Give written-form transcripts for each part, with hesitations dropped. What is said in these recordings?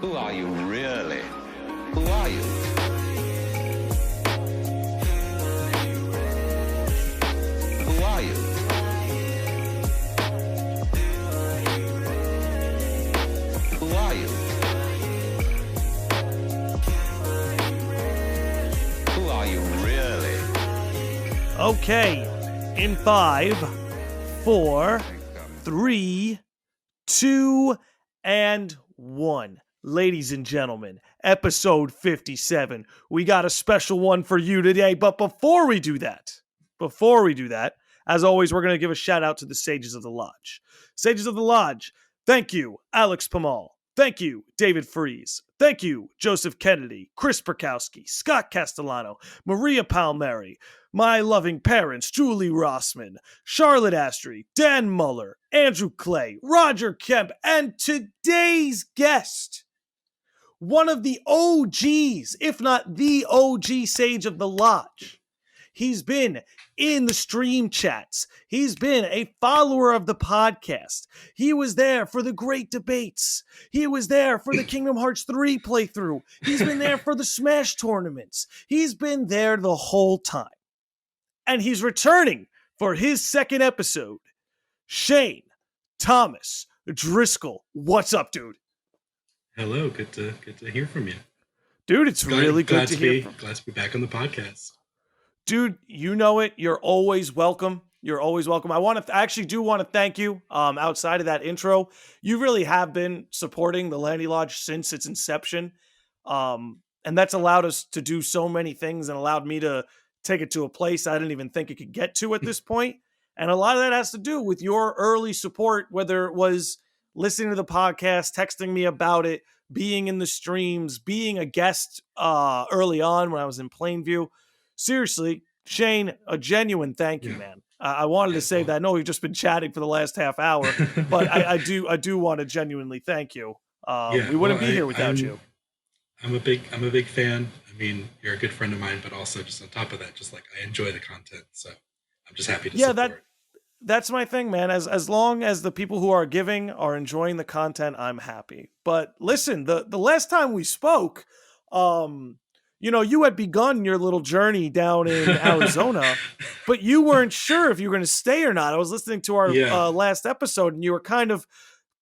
Who are you, really? Who are you? Who are you? Who are you? Who are you, really? Okay, in 5, 4, 3, 2, and 1. Ladies and gentlemen, episode 57. We got a special one for you today, but before we do that, as always, we're going to give a shout out to the Sages of the Lodge. Sages of the Lodge, thank you, Alex Pamal. Thank you, David Freeze. Thank you, Joseph Kennedy, Chris Perkowski, Scott Castellano, Maria Palmieri, my loving parents, Julie Rossman, Charlotte Astry, Dan Muller, Andrew Clay, Roger Kemp, and today's guest, one of the OGs, if not the OG Sage of the Lodge. He's been in the stream chats. He's been a follower of the podcast. He was there for the great debates. He was there for the Kingdom Hearts 3 playthrough. He's been there for the Smash tournaments. He's been there the whole time. And he's returning for his second episode. Shane Thomas Driscoll. What's up, dude? Hello, good to hear from you. Dude, it's really good to hear from you. Glad to be back on the podcast. Dude, you know it. You're always welcome. You're always welcome. I actually do want to thank you. Outside of that intro, you really have been supporting the Landy Lodge since its inception. And that's allowed us to do so many things and allowed me to take it to a place I didn't even think it could get to at this point. And a lot of that has to do with your early support, whether it was listening to the podcast, texting me about it, being in the streams, being a guest early on when I was in Plainview. Seriously, Shane, a genuine thank you, man. I wanted to say that. I know we've just been chatting for the last half hour, but I do want to genuinely thank you. We wouldn't be here without you. I'm a big fan. I mean, you're a good friend of mine, but also just on top of that, just like I enjoy the content, so I'm just happy to support. That's my thing, man. As long as the people who are giving are enjoying the content, I'm happy. But listen, the last time we spoke, you had begun your little journey down in Arizona, but you weren't sure if you were going to stay or not. I was listening to our last episode, and you were kind of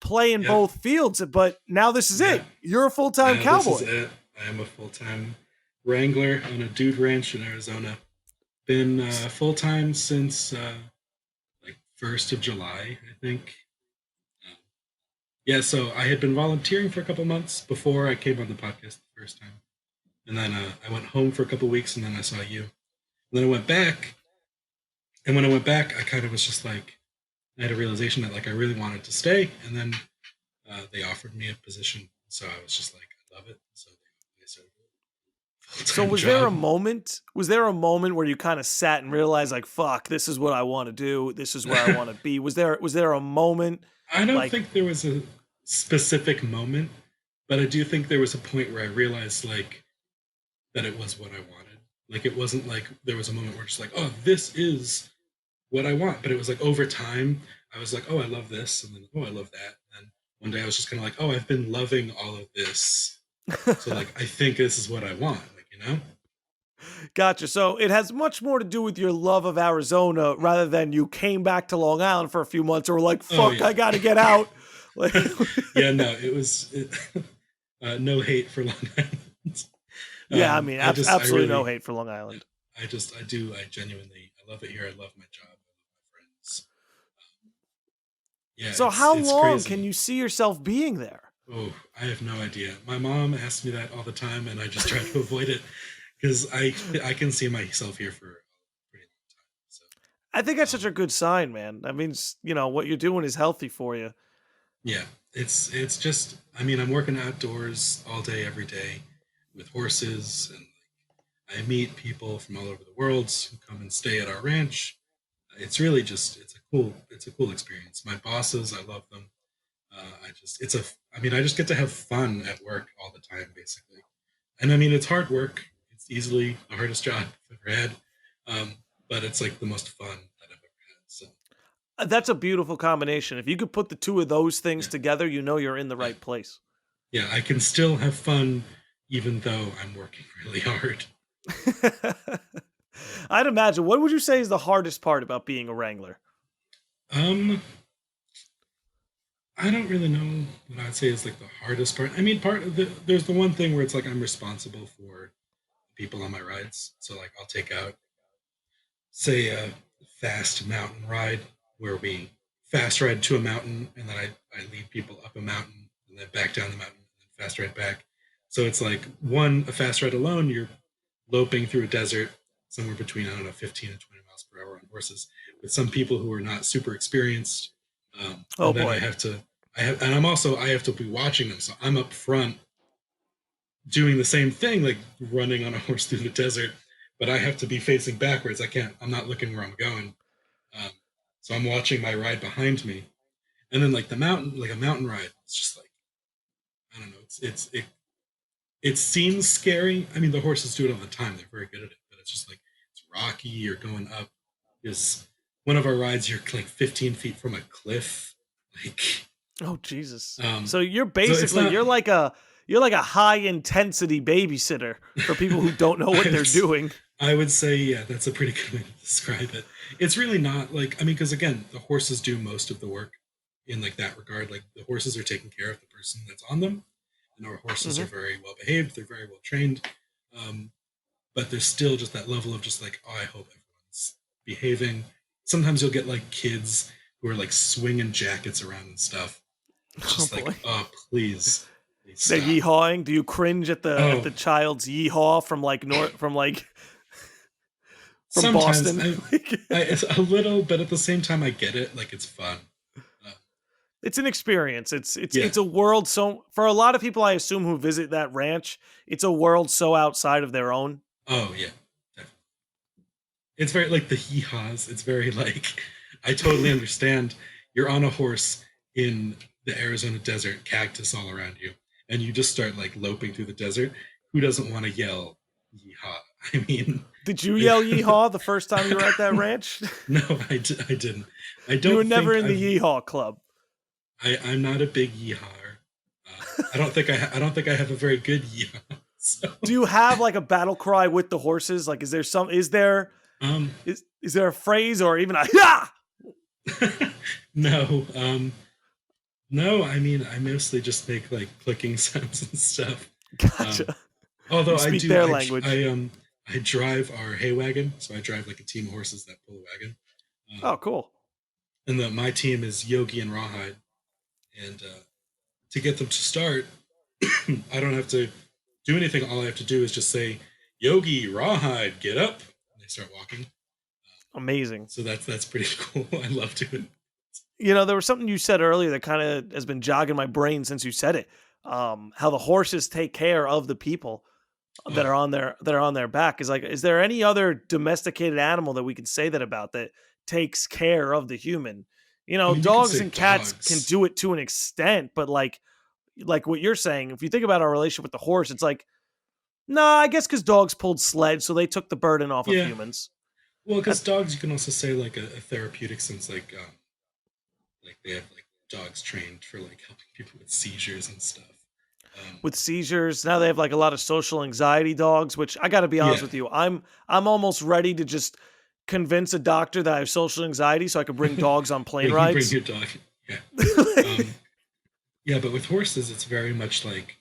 playing both fields. But now this is it. You're a full-time cowboy. This is it. I am a full-time wrangler on a dude ranch in Arizona. Been full-time since 1st of July, I think. So I had been volunteering for a couple months before I came on the podcast the first time. And then I went home for a couple weeks, and then I saw you. And then I went back. And when I went back, I kind of was just like, I had a realization that I really wanted to stay. And then they offered me a position. So I was just like, I love it. So they started So was there a moment where you kind of sat and realized fuck, this is what I want to do. This is where I want to be. Was there a moment? I don't think there was a specific moment, but I do think there was a point where I realized that it was what I wanted. It wasn't there was a moment where just oh, this is what I want. But it was over time, I was oh, I love this. And then, oh, I love that. And then one day I was just kind of oh, I've been loving all of this. So I think this is what I want, Gotcha. So it has much more to do with your love of Arizona rather than you came back to Long Island for a few months or fuck, I got to get out. No, it was no hate for Long Island. Absolutely no hate for Long Island. I genuinely, I love it here. I love my job. I love my friends. So how long can you see yourself being there? Oh, I have no idea. My mom asks me that all the time, and I just try to avoid it because I can see myself here for a pretty long time. So I think that's such a good sign, man. That means, what you're doing is healthy for you. Yeah, it's just, I'm working outdoors all day, every day with horses, and I meet people from all over the world who come and stay at our ranch. It's really just, it's a cool experience. My bosses, I love them. I just get to have fun at work all the time, basically. And it's hard work. It's easily the hardest job I've ever had. But it's the most fun that I've ever had. So that's a beautiful combination. If you could put the two of those things together, you're in the right place. Yeah, I can still have fun even though I'm working really hard. I'd imagine. What would you say is the hardest part about being a wrangler? Um, I don't really know what I'd say is like the hardest part. I mean, there's the one thing where it's like I'm responsible for people on my rides. So like I'll take out, say, a fast mountain ride where we fast ride to a mountain and then I lead people up a mountain and then back down the mountain and then fast ride back. So it's like a fast ride alone, you're loping through a desert somewhere between, I don't know, 15 and 20 miles per hour on horses with some people who are not super experienced. Oh And then boy. I have to be watching them. So I'm up front doing the same thing, like running on a horse through the desert, but I have to be facing backwards. I'm not looking where I'm going. Um, so I'm watching my ride behind me. And then like like a mountain ride, it's just like, I don't know. It seems scary. I mean, the horses do it all the time. They're very good at it, but it's just like, it's rocky. You're going up. Is one of our rides, you're like 15 feet from a cliff. Like, Oh Jesus. um, So you're so it's basically not, you're like a high intensity babysitter for people who don't know what I they're doing. I would say, yeah, that's a pretty good way to describe it. It's really not like, I mean, because again, the horses do most of the work in like that regard. Like the horses are taking care of the person that's on them, and our horses are Hmm. very well behaved. They're very well trained, um, but there's still just that level of just like, oh, I hope everyone's behaving. Sometimes you'll get like kids who are like swinging jackets around and stuff. It's Oh just like, boy. oh, please They're stop. yeehawing. Do you cringe at Oh, the child's yeehaw from like from sometimes Boston? Like, it's a little, but at the same time, I get it. Like it's fun. Uh, it's an experience. yeah. It's a world so for a lot of people I assume who visit that ranch, it's a world so outside of their own. Oh yeah. Definitely. It's very like the hee haws. It's very like I totally understand. You're on a horse in the Arizona desert, cactus all around you, and you just start like loping through the desert. Who doesn't want to yell yeehaw? I mean, Did you yell yeehaw the first time you were at that ranch? no, I didn't. I You were don't never think in the yeehaw club. I'm not a big yeehawer. I don't think I have a very good yeehaw. So, Do you have like a battle cry with the horses? Like, um, is there a phrase or even a yeah? no, no. I mean, I mostly just make like clicking sounds and stuff. Um, Gotcha. although You I speak do, their language. I drive our hay wagon, so I drive like a team of horses that pull a wagon. Oh, Um, cool. and my team is Yogi and Rawhide, and to get them to start, I don't have to do anything. All I have to do is just say, "Yogi, Rawhide, get up!" And they start walking. Amazing. So that's pretty cool. I love doing. You know, there was something you said earlier that kind of has been jogging my brain since you said it. How the horses take care of the people Oh, that are on their back. Is there any other domesticated animal that we can say that about that takes care of the human? You I know, mean, you could dogs say and cats can dogs. do it to an extent, but like what you're saying, if you think about our relationship with the horse, it's like, no, I guess because dogs pulled sled, so they took the burden off of Yeah. humans. Well, because That dogs, you can also say like a therapeutic sense, like they have like dogs trained for like helping people with seizures and stuff. Um, with seizures, now they have like a lot of social anxiety dogs, which I got to be honest yeah, with you, I'm almost ready to just convince a doctor that I have social anxiety so I could bring dogs on yeah, plane you bring rides. your dog. Yeah, um, yeah, but with horses, it's very much like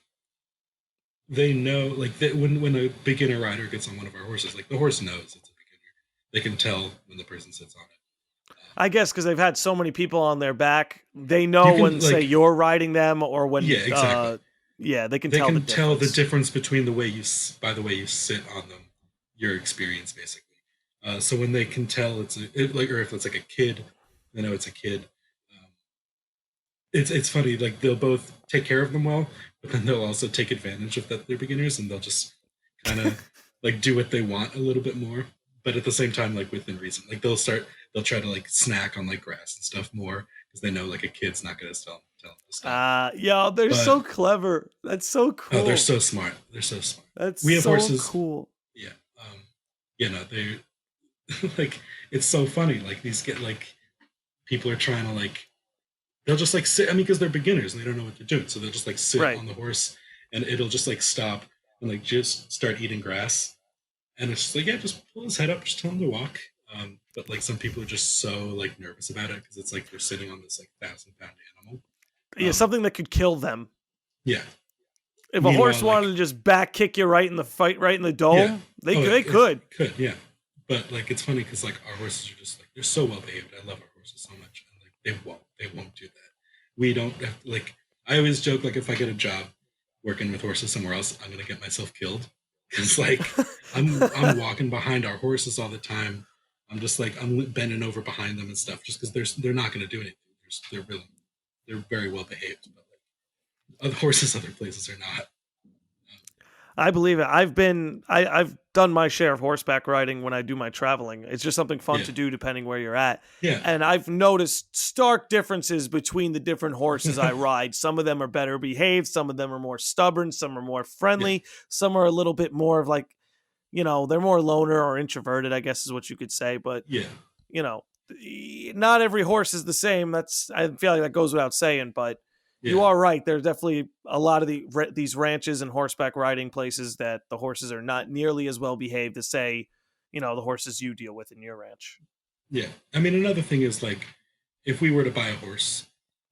they know, like when a beginner rider gets on one of our horses, like the horse knows it's a beginner. They can tell when the person sits on it. I guess because they've had so many people on their back, they You know can when, say, like, you're riding them or yeah, when, exactly. yeah, they can They tell the can tell the difference. difference between the way by the way you sit on them, your experience basically. So when they can tell like, or if it's like a kid, they know it's a kid. Um, it's funny, like they'll both take care of them well, but then they'll also take advantage of that they're beginners, and they'll just kind of like do what they want a little bit more, but at the same time, like within reason. Like they'll try to like snack on like grass and stuff more because they know like a kid's not gonna tell them to stop. Yo, they're But so clever. That's so oh, they're cool. so smart. They're so smart. That's We have so horses. cool. Yeah. No, they're like, it's so funny. Like these get like people are trying to like they'll just like sit. I mean, because they're beginners and they don't know what they're doing, so they'll just like sit Right. on the horse, and it'll just like stop and like just start eating grass. And it's just like, yeah, just pull his head up, just tell him to walk. But like some people are just so like nervous about it because it's like they're sitting on this like 1,000-pound animal. Yeah, something that could kill them. Yeah. If a Meanwhile, horse wanted to just back kick you right in the dome, Yeah. they could. Could, yeah. But like it's funny because like our horses are just like they're so well behaved. I love our horses so much, and like they won't do that. We don't have like I always joke like if I get a job working with horses somewhere else, I'm gonna get myself killed because like I'm walking behind our horses all the time. I'm just like I'm bending over behind them and stuff just because they're not gonna do anything. They're very well behaved, but like other horses other places are not. I believe it. I've done my share of horseback riding when I do my traveling. It's just something fun Yeah. to do depending where you're at. Yeah. And I've noticed stark differences between the different horses I ride. Some of them are better behaved, some of them are more stubborn, some are more friendly, some are a little bit more of like, they're more loner or introverted, I guess is what you could say. But Yeah. not every horse is the same. I feel like that goes without saying, but Yeah. you are right. There's definitely a lot of these ranches and horseback riding places that the horses are not nearly as well behaved as, say, the horses you deal with in your ranch. Yeah. I mean, another thing is like, if we were to buy a horse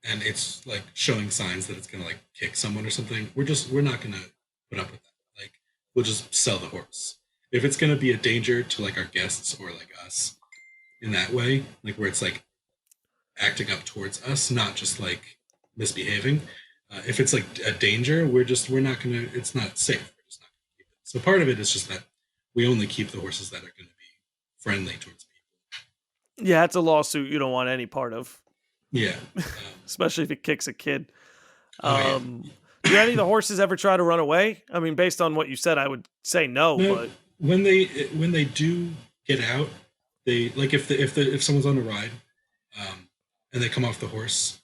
and it's like showing signs that it's gonna like kick someone or something, we're not gonna put up with that. Like, we'll just sell the horse. If it's gonna be a danger to like our guests or like us in that way, like where it's like acting up towards us, not just like misbehaving. If it's like a danger, we're not gonna. It's not safe. We're just not gonna keep it. So part of it is just that we only keep the horses that are going to be friendly towards people. Yeah, it's a lawsuit you don't want any part of, Yeah. especially if it kicks a kid. Yeah. Do any of the horses ever try to run away? I mean, based on what you said, I would say no. But when they do get out, they like if someone's on a ride, and they come off the horse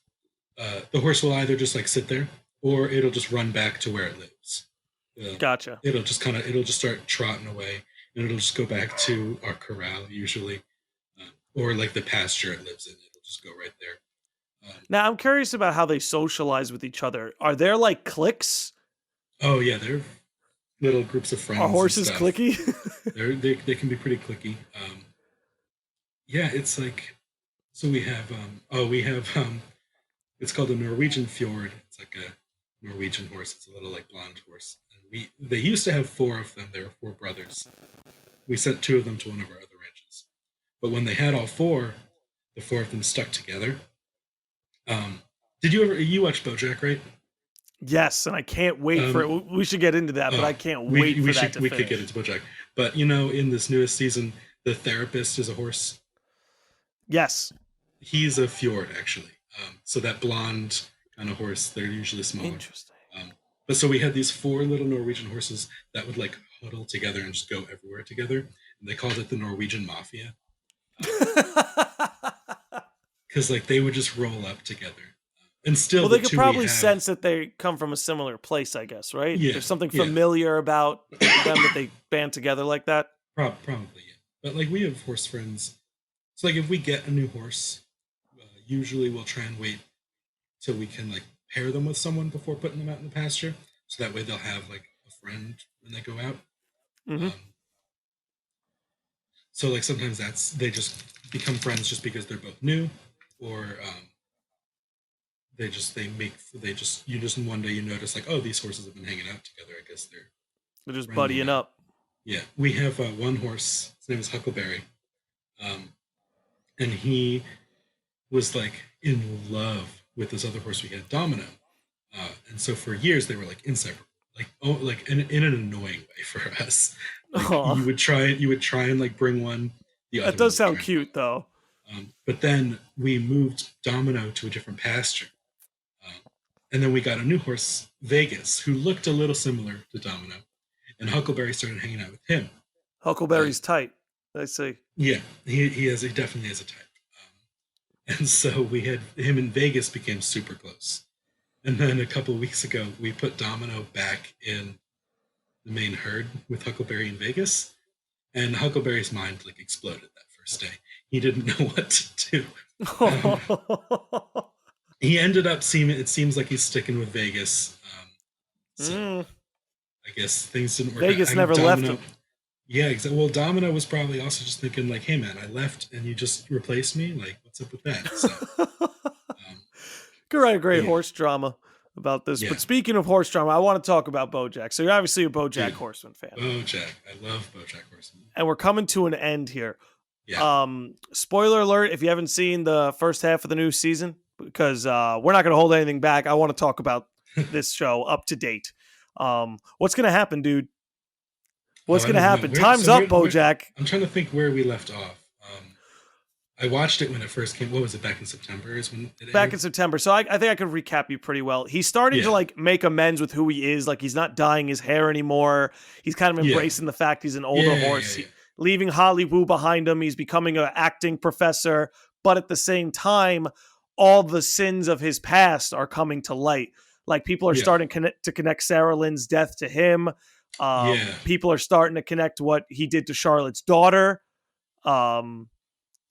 will either just like sit there or it'll just run back to where it lives. Gotcha. It'll just start trotting away and it'll just go back to our corral usually, or like the pasture it lives in. It'll just go right there. Now I'm curious about how they socialize with each other. Are there like cliques? Oh yeah, they're little groups of friends. Are horses clicky? they can be pretty clicky. Yeah, it's like so we have it's called a Norwegian fjord. It's like a Norwegian horse. It's a little like blonde horse. And they used to have 4 of them. There were 4 brothers. We sent 2 of them to one of our other ranches. But when they had all 4, the 4 of them stuck together. Did you watch Bojack, right? Yes, and I can't wait for it. We should get into that, but I can't wait for that to we finish. could get into Bojack. But in this newest season, the therapist is a horse. Yes. He's a fjord, actually. So that blonde kind of horse, they're usually smaller. Interesting. But so we had these 4 little Norwegian horses that would like huddle together and just go everywhere together. And they called it the Norwegian Mafia. Because like they would just roll up together. And still, well, they could probably sense that they come from a similar place, I guess, right? Yeah, There's something familiar about them that they band together like that. Probably, yeah. But like we have horse friends. So like if we get a new horse, usually we'll try and wait till we can like pair them with someone before putting them out in the pasture. So that way they'll have like a friend when they go out. Mm-hmm. So like sometimes they just become friends just because they're both new, or you just one day you notice like, oh, these horses have been hanging out together. I guess they're just buddying up. Yeah, we have one horse. His name is Huckleberry, and he was like in love with this other horse we had, Domino, and so for years they were like inseparable, like in an annoying way for us. Like, you would try and like bring one. That does sound cute though. But then we moved Domino to a different pasture. And then we got a new horse, Vegas, who looked a little similar to Domino. And Huckleberry started hanging out with him. Huckleberry's tight, I see. Yeah, he definitely has a type. And so we had him and Vegas became super close. And then a couple of weeks ago, we put Domino back in the main herd with Huckleberry and Vegas. And Huckleberry's mind like exploded that first day. He didn't know what to do. he ended up seeming. It seems like he's sticking with Vegas. So Mm, I guess things didn't work out. Vegas I mean, never left Domino. him. Yeah, exactly. Well, Domino was probably also just thinking like, "Hey, man, I left and you just replaced me. Like, what's up with that?" So, um, Could write a but great yeah, horse drama about this. yeah, But speaking of horse drama, I want to talk about Bojack. So you're obviously a Bojack dude, Horseman fan, BoJack. I love BoJack Horseman. and we're coming to an end here. Yeah, Spoiler alert: if you haven't seen the first half of the new season, because we're not going to hold anything back. I want to talk about this show up to date. What's going to happen, dude? What's I going to don't know. happen? Time's up, Bojack. I'm trying to think where we left off. I watched it when it first came. What was it? Back in September is when it Back aired. in September. So I think I could recap you pretty well. He's starting to Yeah, like make amends with who he is. Like he's not dyeing his hair anymore. He's kind of yeah, embracing the fact he's an yeah, older yeah, horse. yeah, yeah. Leaving Hollywood behind him. He's becoming an acting professor. But at the same time, all the sins of his past are coming to light. Like people are Yeah. starting to connect Sarah Lynn's death to him. Yeah. People are starting to connect what he did to Charlotte's daughter.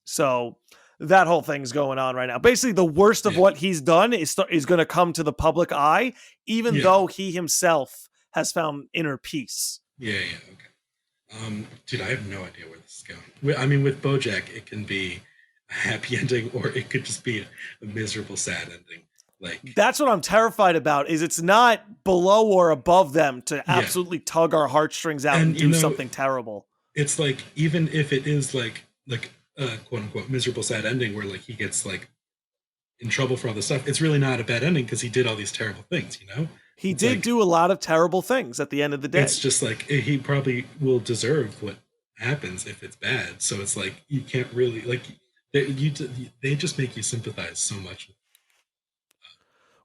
So that whole thing's going on right now. Basically, the worst of Yeah. what he's done is going to come to the public eye, even Yeah. though he himself has found inner peace. Yeah, yeah, okay. Dude, I have no idea where this is going. I mean, with BoJack, it can be a happy ending, or it could just be a miserable, sad ending. Like, That's what I'm terrified about. Is it's not below or above them to yeah, absolutely tug our heartstrings out and and do something terrible. it's like even if it is like a quote unquote miserable, sad ending where like he gets like in trouble for all this stuff, it's really not a bad ending because he did all these terrible things. You know, He it's did like do a lot of terrible things at the end of the day. it's just like he probably will deserve what happens if it's bad. So it's like you can't really like they just make you sympathize so much.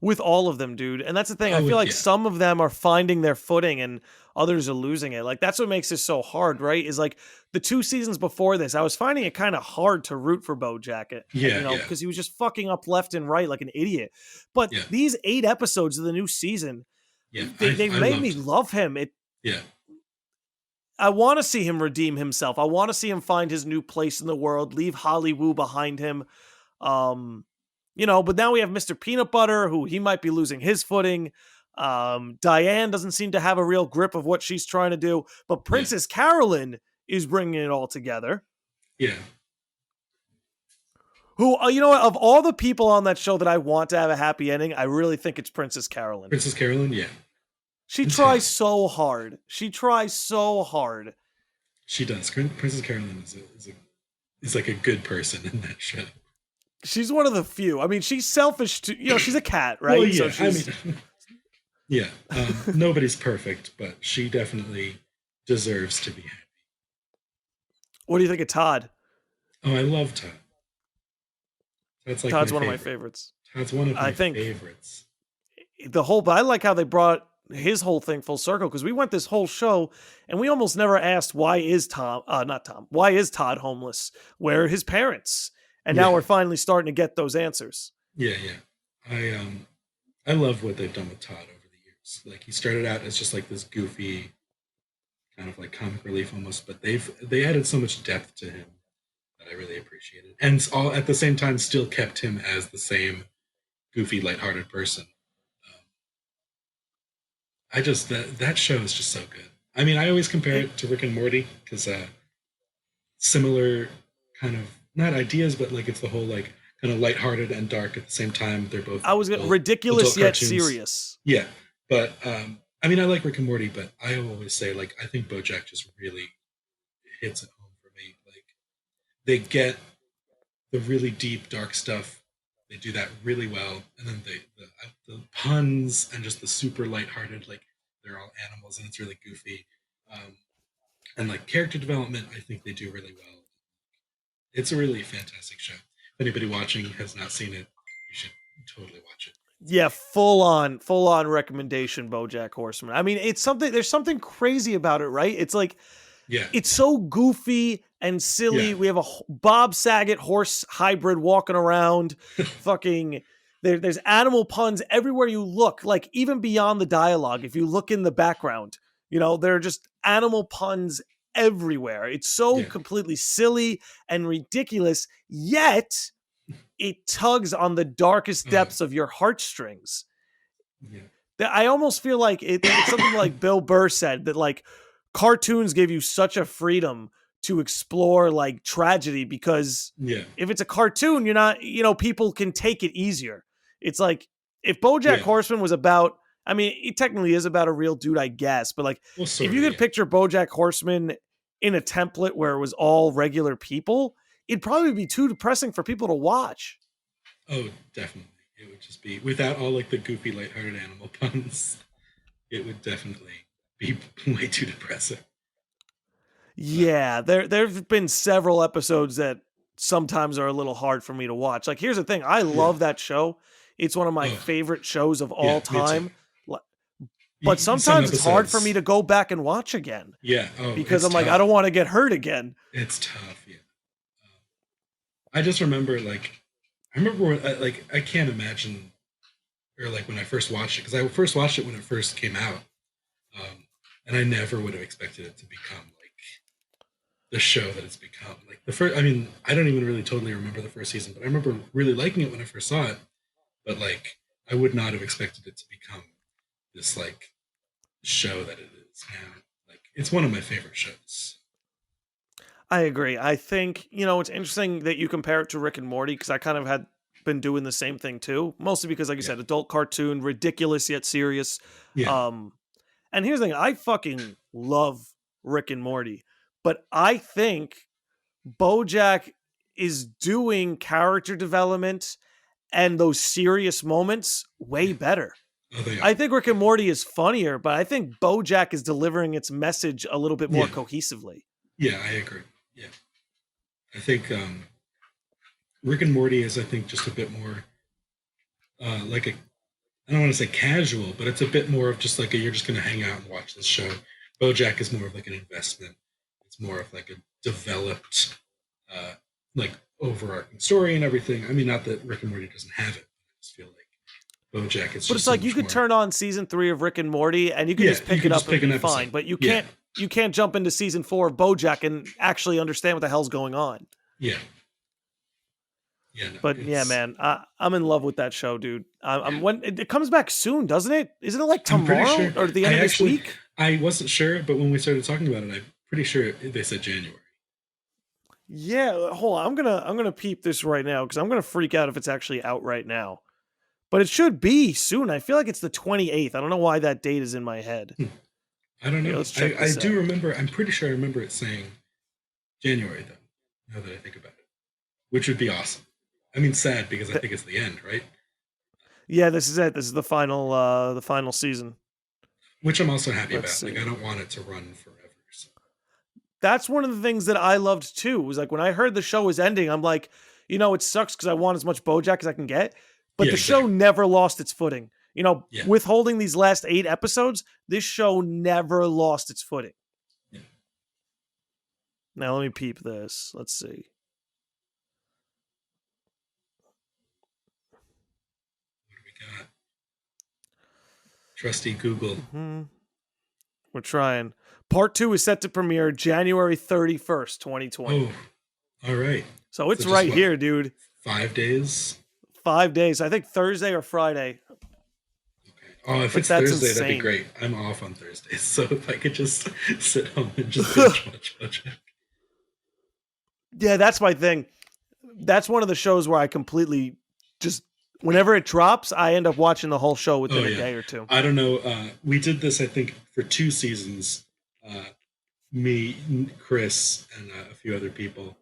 With all of them, dude. And that's the thing. I feel like Yeah, some of them are finding their footing and others are losing it. Like that's what makes this so hard, right? Is like the 2 seasons before this, I was finding it kind of hard to root for Bojack, yeah, you know, yeah, because he was just fucking up left and right like an idiot. But yeah, these 8 episodes of the new season, yeah. they I made me loved. love him. Yeah, I want to see him redeem himself. I want to see him find his new place in the world, leave Hollywood behind him. You know, but now we have Mr. Peanut Butter, who he might be losing his footing. Diane doesn't seem to have a real grip of what she's trying to do, but yeah, Princess Carolyn is bringing it all together. yeah. Who, you know what, of all the people on that show that I want to have a happy ending, I really think it's Princess Carolyn. Princess Carolyn. Yeah, She it's tries hard. so hard. She tries so hard. She does. Princess Carolyn is like a good person in that show. She's one of the few. I mean, she's selfish too. You know, she's a cat, right? Well, yeah. So she's, I mean, yeah. Nobody's perfect, but she definitely deserves to be happy. what do you think of Todd? Oh, I love Todd. That's like Todd's my one of my favorite. favorites. Todd's one of I my think favorites. but I like how they brought his whole thing full circle because we went this whole show and we almost never asked why is why is Todd homeless? Where are his parents? And now Yeah, we're finally starting to get those answers. yeah, yeah. I love what they've done with Todd over the years. Like he started out as just like this goofy, kind of like comic relief almost, but they added so much depth to him that I really appreciated, and all at the same time still kept him as the same goofy, lighthearted person. Um, I just that show is just so good. I mean, I always compare It, it to Rick and Morty because similar kind of not ideas, but like it's the whole like kind of lighthearted and dark at the same time. They're both I was ridiculous adult yet cartoons. serious. Yeah, but I mean, I like Rick and Morty, but I always say like I think BoJack just really hits it home for me. Like they get the really deep, dark stuff. They do that really well, and then the puns and just the super lighthearted, like they're all animals and it's really goofy, um, and like character development. I think they do really well. It's a really fantastic show. If anybody watching has not seen it, you should totally watch it. Yeah, full on recommendation, Bojack Horseman. I mean, it's something. There's something crazy about it, right? It's like Yeah, it's so goofy and silly. yeah, We have a Bob Saget horse hybrid walking around. Fucking there's animal puns everywhere you look. Like even beyond the dialogue, if you look in the background, you know there are just animal puns everywhere. It's so yeah, completely silly and ridiculous. Yet it tugs on the darkest depths of your heartstrings. Yeah. I almost feel like it's something like Bill Burr said, that like cartoons give you such a freedom to explore like tragedy, because Yeah. if it's a cartoon, you're not, people can take it easier. It's like if Bojack Yeah. Horseman was about, I mean, it technically is about a real dude, I guess, but like Well, if sort you of, could yeah. picture Bojack Horseman in a template where it was all regular people, it'd probably be too depressing for people to watch. Oh, definitely. It would just be without all like the goofy, lighthearted animal puns. It would definitely be way too depressing. Yeah, there've been several episodes that sometimes are a little hard for me to watch. Like, here's the thing: I Yeah. love that show. It's one of my Oh, favorite shows of yeah, all me too. time. But Some sometimes it's hard for episodes- me to go back and watch again Yeah. Oh, because it's I'm like, tough. I don't want to get hurt again. It's tough. Yeah. I just remember like I remember when, like I can't imagine or like when I first watched it, because I first watched it when it first came out, and I never would have expected it to become like the show that it's become. Like the first, I mean, I don't even really totally remember the first season, but I remember really liking it when I first saw it. But like, I would not have expected it to become this like show that it is now. Like, it's one of my favorite shows. I agree. I think, it's interesting that you compare it to Rick and Morty, because I kind of had been doing the same thing too. Mostly because, like you Yeah. said, adult cartoon, ridiculous yet serious. Yeah. And here's the thing: I fucking love Rick and Morty, but I think BoJack is doing character development and those serious moments way better. Oh, they are. I think Rick and Morty is funnier, but I think BoJack is delivering its message a little bit more Yeah. cohesively. Yeah, I agree. Yeah. I think Rick and Morty is, I think, just a bit more like a, I don't want to say casual, but it's a bit more of just like you're just going to hang out and watch this show. BoJack is more of like an investment. It's more of like a developed, like overarching story and everything. I mean, not that Rick and Morty doesn't have it. I just feel like BoJack is. But it's like you could turn on season 3 of Rick and Morty and you can just pick it up and be fine. But you can't jump into season 4 of BoJack and actually understand what the hell's going on. Yeah. Yeah, no, but yeah, man, I'm in love with that show, dude. When it comes back soon, doesn't it? Isn't it like tomorrow or the end of this week? I wasn't sure, but when we started talking about it, I'm pretty sure they said January. Yeah, hold on. I'm gonna peep this right now because I'm gonna freak out if it's actually out right now. But it should be soon. I feel like it's the 28th. I don't know why that date is in my head. I don't know. Let's check I this do out. remember. I'm pretty sure I remember it saying January though. Now that I think about it, which would be awesome. I mean, sad because I think it's the end, right? Yeah, this is it. This is the final season. Which I'm also happy Let's about. see. Like, I don't want it to run forever. So. That's one of the things that I loved too. Was like when I heard the show was ending, I'm like, it sucks because I want as much BoJack as I can get. But Yeah, the show exactly. never lost its footing. Yeah. Withholding these last 8 episodes, this show never lost its footing. Yeah. Now let me peep this. Let's see. What do we got? Trusty Google. Mm-hmm. We're trying. Part 2 is set to premiere January 31st, 2020. Oh, all right. So it's just right what? here, dude. 5 days. 5 days. I think Thursday or Friday. Okay. Oh, if But it's that's Thursday, that'd be insane. great. I'm off on Thursdays, so if I could just sit home and just binge watch BoJack. Yeah, that's my thing. That's one of the shows where I completely just, whenever it drops, I end up watching the whole show within a day or two. I don't know. We did this, I think, for 2 seasons. Me, Chris, and a few other people.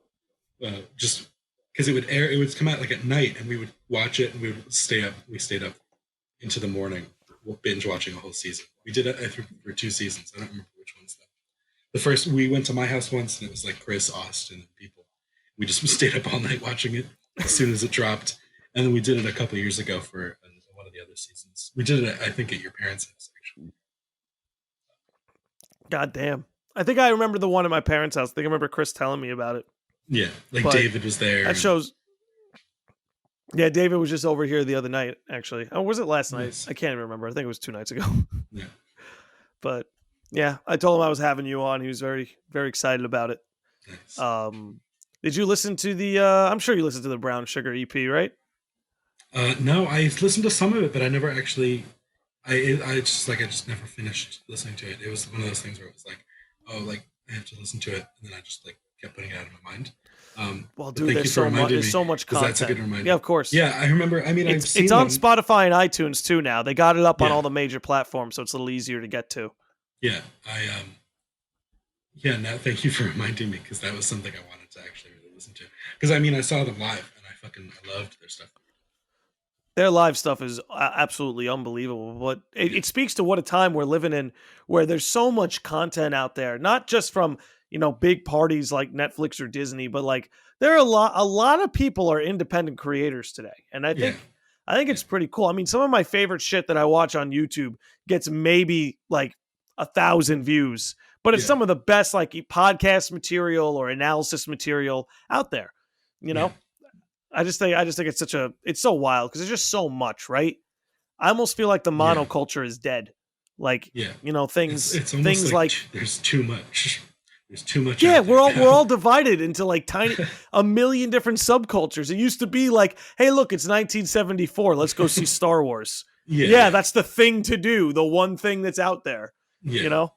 Just because it would come out like at night, and we would watch it, and we would stay up. We stayed up into the morning, binge watching a whole season. We did it, I think, for 2 seasons. I don't remember which ones though. The first, we went to my house once, and it was like Chris, Austin, and people. We just stayed up all night watching it as soon as it dropped. And then we did it a couple years ago for one of the other seasons. We did it, I think, at your parents' house, actually. God damn. I think I remember the one at my parents' house. I think I remember Chris telling me about it. Yeah, like But David was there. That shows. Yeah, David was just over here the other night, actually. Oh, was it last night? Nice. I can't even remember. I think it was 2 nights ago. Yeah. But yeah, I told him I was having you on. He was very, very excited about it. Nice. Did you listen to the? I'm sure you listened to the Brown Sugar EP, right? No, I listened to some of it, but I never actually. I just never finished listening to it. It was one of those things where it was like, oh, like I have to listen to it, and then I just like kept putting it out of my mind. Well, But dude, thank you there's for so much. reminding There's me so much because that's a good content. reminder. Yeah, of course. Yeah, I remember. I mean, I've seen It's on them. Spotify and iTunes too now. They got it up on Yeah, all the major platforms, so it's a little easier to get to. yeah. Yeah. Now, thank you for reminding me because that was something I wanted to actually really listen to. Because I mean, I saw them live and I loved their stuff. Their live stuff is absolutely unbelievable. But it speaks to what a time we're living in, where there's so much content out there, not just from big parties like Netflix or Disney, but like there are a lot of people are independent creators today, and I Yeah, think I think yeah, it's pretty cool. I mean, some of my favorite shit that I watch on YouTube gets maybe like 1,000 views, but it's yeah, some of the best like podcast material or analysis material out there. You yeah, know, I just think it's so wild because there's just so much, right? I almost feel like the yeah, monoculture is dead. Like, yeah. things It's almost things like like there's too much. There's too much yeah, out there we're now. all divided into like a million different subcultures. It used to be like, hey, look, it's 1974. Let's go see Star Wars. Yeah, Yeah, yeah, that's the thing to do. The one thing that's out there, yeah. you know.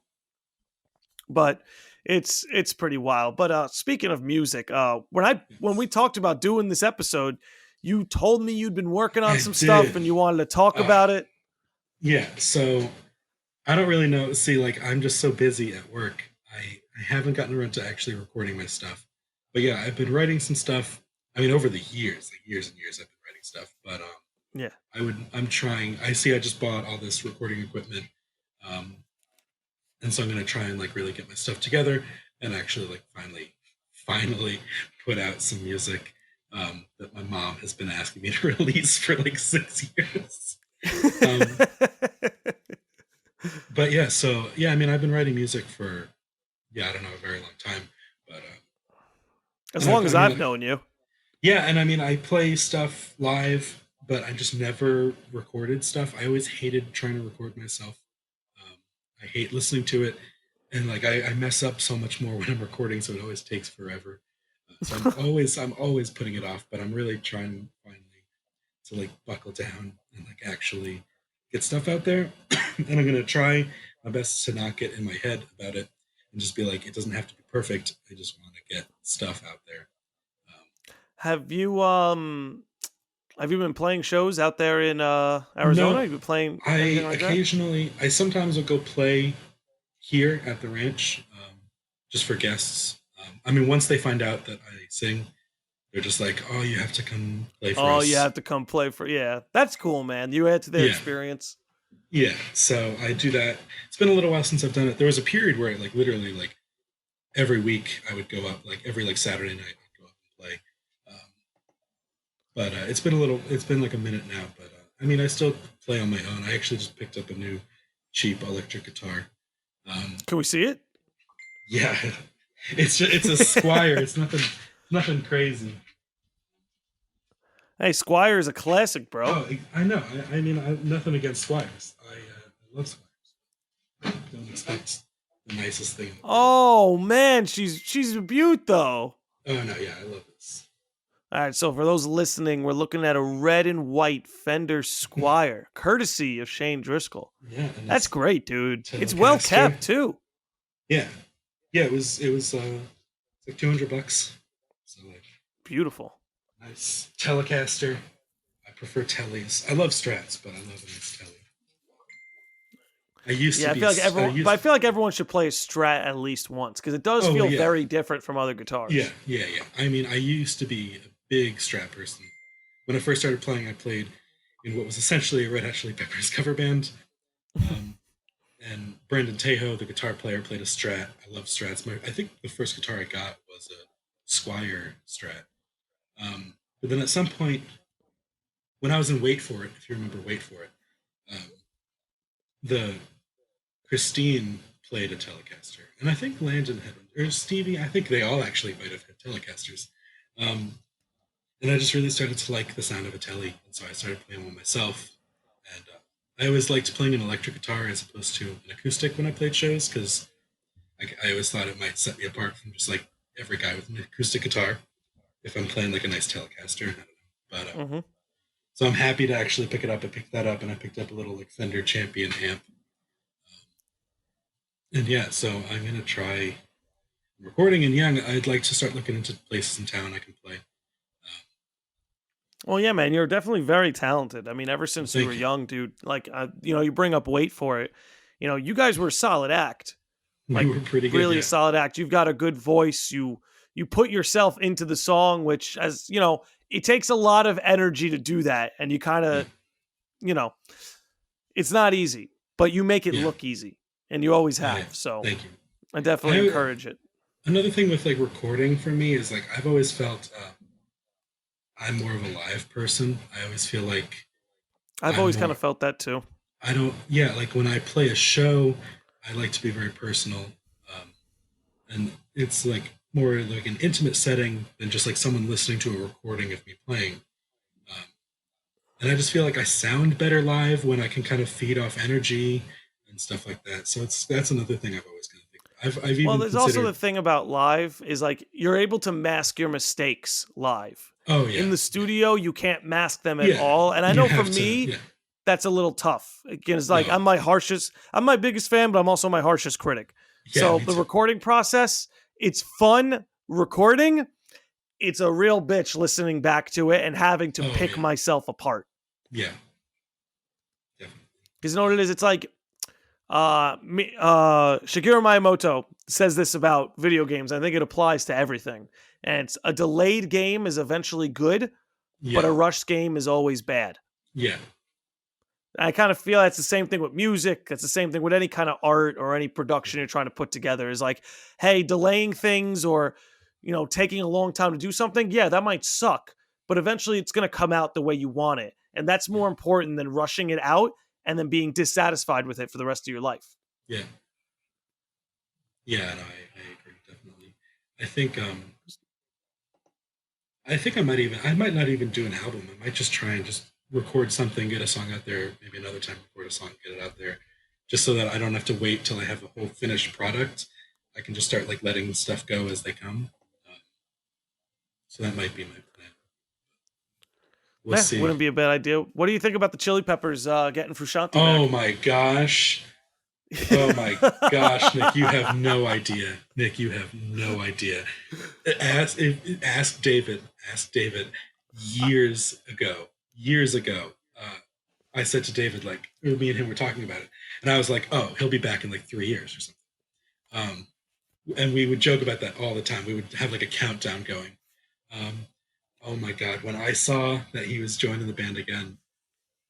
But it's pretty wild. But speaking of music, when we talked about doing this episode, you told me you'd been working on I some stuff did. and you wanted to talk Uh, about it. yeah. So I don't really know. See, like I'm just so busy at work. I haven't gotten around to actually recording my stuff. But yeah, I've been writing some stuff. I mean, over the years, like years and years, I've been writing stuff. But Yeah. I'm trying. I see. I just bought all this recording equipment, um, and so I'm gonna try and like really get my stuff together and actually like finally put out some music that my mom has been asking me to release for like 6 years. Um, but yeah, so yeah, I mean, I've been writing music for I don't know, a very long time, but As and long as I mean, I've known you. yeah, and I mean, I play stuff live, but I just never recorded stuff. I always hated trying to record myself. Um, I hate listening to it, and like I mess up so much more when I'm recording, so it always takes forever. So I'm always putting it off, but I'm really trying finally to like buckle down and like actually get stuff out there. And I'm gonna try my best to not get in my head about it and just be like, it doesn't have to be perfect. I just want to get stuff out there. Have you been playing shows out there in Arizona? No, Have you been playing anything I like that? occasionally, I sometimes will go play here at the ranch just for guests. I mean, once they find out that I sing, they're just like, "Oh, you have to come play for Oh, you us." have to come play for yeah. That's cool, man. You add to their Yeah, experience. yeah. So I do that. It's been a little while since I've done it. There was a period where, like, literally, like every week, I would go up, like every like Saturday night, I'd go up and play. Um, but it's been a little. It's been like a minute now. But I mean, I still play on my own. I actually just picked up a new cheap electric guitar. Um, Can we see it? yeah, it's a Squire. It's nothing crazy. Hey, Squire is a classic, bro. Oh, I know. I mean, nothing against Squires. I love Squires. Don't expect the nicest thing in the world. Oh man, she's a beaut though. Oh no, yeah, I love this. All right, so for those listening, we're looking at a red and white Fender Squire, courtesy of Shane Driscoll. Yeah, and That's it's great, dude. It's well Telecaster. kept too. Yeah, yeah. It was it's like $200. So like Beautiful. nice Telecaster. I prefer Tellies. I love Strats, but I love a nice Telly. I used Yeah, to I be. feel like I everyone, but used. I feel like everyone should play a Strat at least once because it does Oh well, feel yeah, very different from other yeah, guitars. yeah, yeah. I mean, I used to be a big Strat person. When I first started playing, I played in what was essentially a Red Hot Chili Peppers cover band. Um, and Brandon Tejo, the guitar player, played a Strat. I love Strats. I think the first guitar I got was a Squire Strat. But then at some point, when I was in Wait For It, if you remember Wait For It, um, the Christine played a Telecaster, and I think Landon had one, or Stevie. I think they all actually might have had Telecasters. Um, and I just really started to like the sound of a Tele, and so I started playing one myself. And I always liked playing an electric guitar as opposed to an acoustic when I played shows because I always thought it might set me apart from just like every guy with an acoustic guitar. if I'm playing like a nice Telecaster. I don't know. But Mm-hmm. so I'm happy to actually pick it up. I picked that up, and I picked up a little like Fender Champion amp. And yeah, so I'm gonna try recording. And yeah, I'd like to start looking into places in town I can play. Well, yeah, man, you're definitely very talented. I mean, ever since you Thank were you. young, dude, like, you bring up Wait for It. You guys were a solid act, We like were pretty good. really a Yeah, solid act. You've got a good voice. You put yourself into the song, which, as you know, it takes a lot of energy to do that, and you kind yeah, of, you know, it's not easy, but you make it yeah. look easy, and you always Oh yeah. have. So Thank you. I definitely I encourage it. Another thing with like recording for me is like I've always felt I'm more of a live person. I always feel like I've I'm always kind more. of felt that too. I don't. Yeah, like when I play a show, I like to be very personal, and it's like more like an intimate setting than just like someone listening to a recording of me playing. Um, and I just feel like I sound better live when I can kind of feed off energy and stuff like that. So that's another thing I've always kind of think. I've Well, even there's also the considered. thing about live is like you're able to mask your mistakes live. Oh In yeah, the yeah, studio, you can't mask them at yeah. all. And I You know for have to. me, Yeah. that's a little tough. Again, it's like No. I'm my biggest fan, but I'm also my harshest critic. Yeah, So me the too. recording process, it's fun recording. It's a real bitch listening back to it and having to Oh pick yeah, myself apart. yeah, definitely. Because you know what it is? It's like Shigeru Miyamoto says this about video games. I think it applies to everything. And it's a delayed game is eventually good, but Yeah, a rushed game is always bad. yeah, I kind of feel that's the same thing with music. That's the same thing with any kind of art or any production you're trying to put together. Is like, hey, delaying things or taking a long time to do something. Yeah, that might suck, but eventually it's going to come out the way you want it, and that's more important than rushing it out and then being dissatisfied with it for the rest of your life. yeah, yeah. No, I agree definitely. I think I think I might not even do an album. I might just try and just record something, get a song out there, maybe another time record a song, get it out there, just so that I don't have to wait till I have a whole finished product. I can just start like letting stuff go as they come. Uh, so that might be my plan. We'll Yeah, see. wouldn't be a bad idea. What do you think about the Chili Peppers getting Frusciante Oh back? my gosh. Oh my gosh, Nick, you have no idea. Nick, you have no idea. Ask David. Ask David. Years ago, I said to David, like, me and him were talking about it, and I was like, "Oh, he'll be back in like 3 years or something." Um, and we would joke about that all the time. We would have like a countdown going. Um, oh my God, when I saw that he was joining the band again,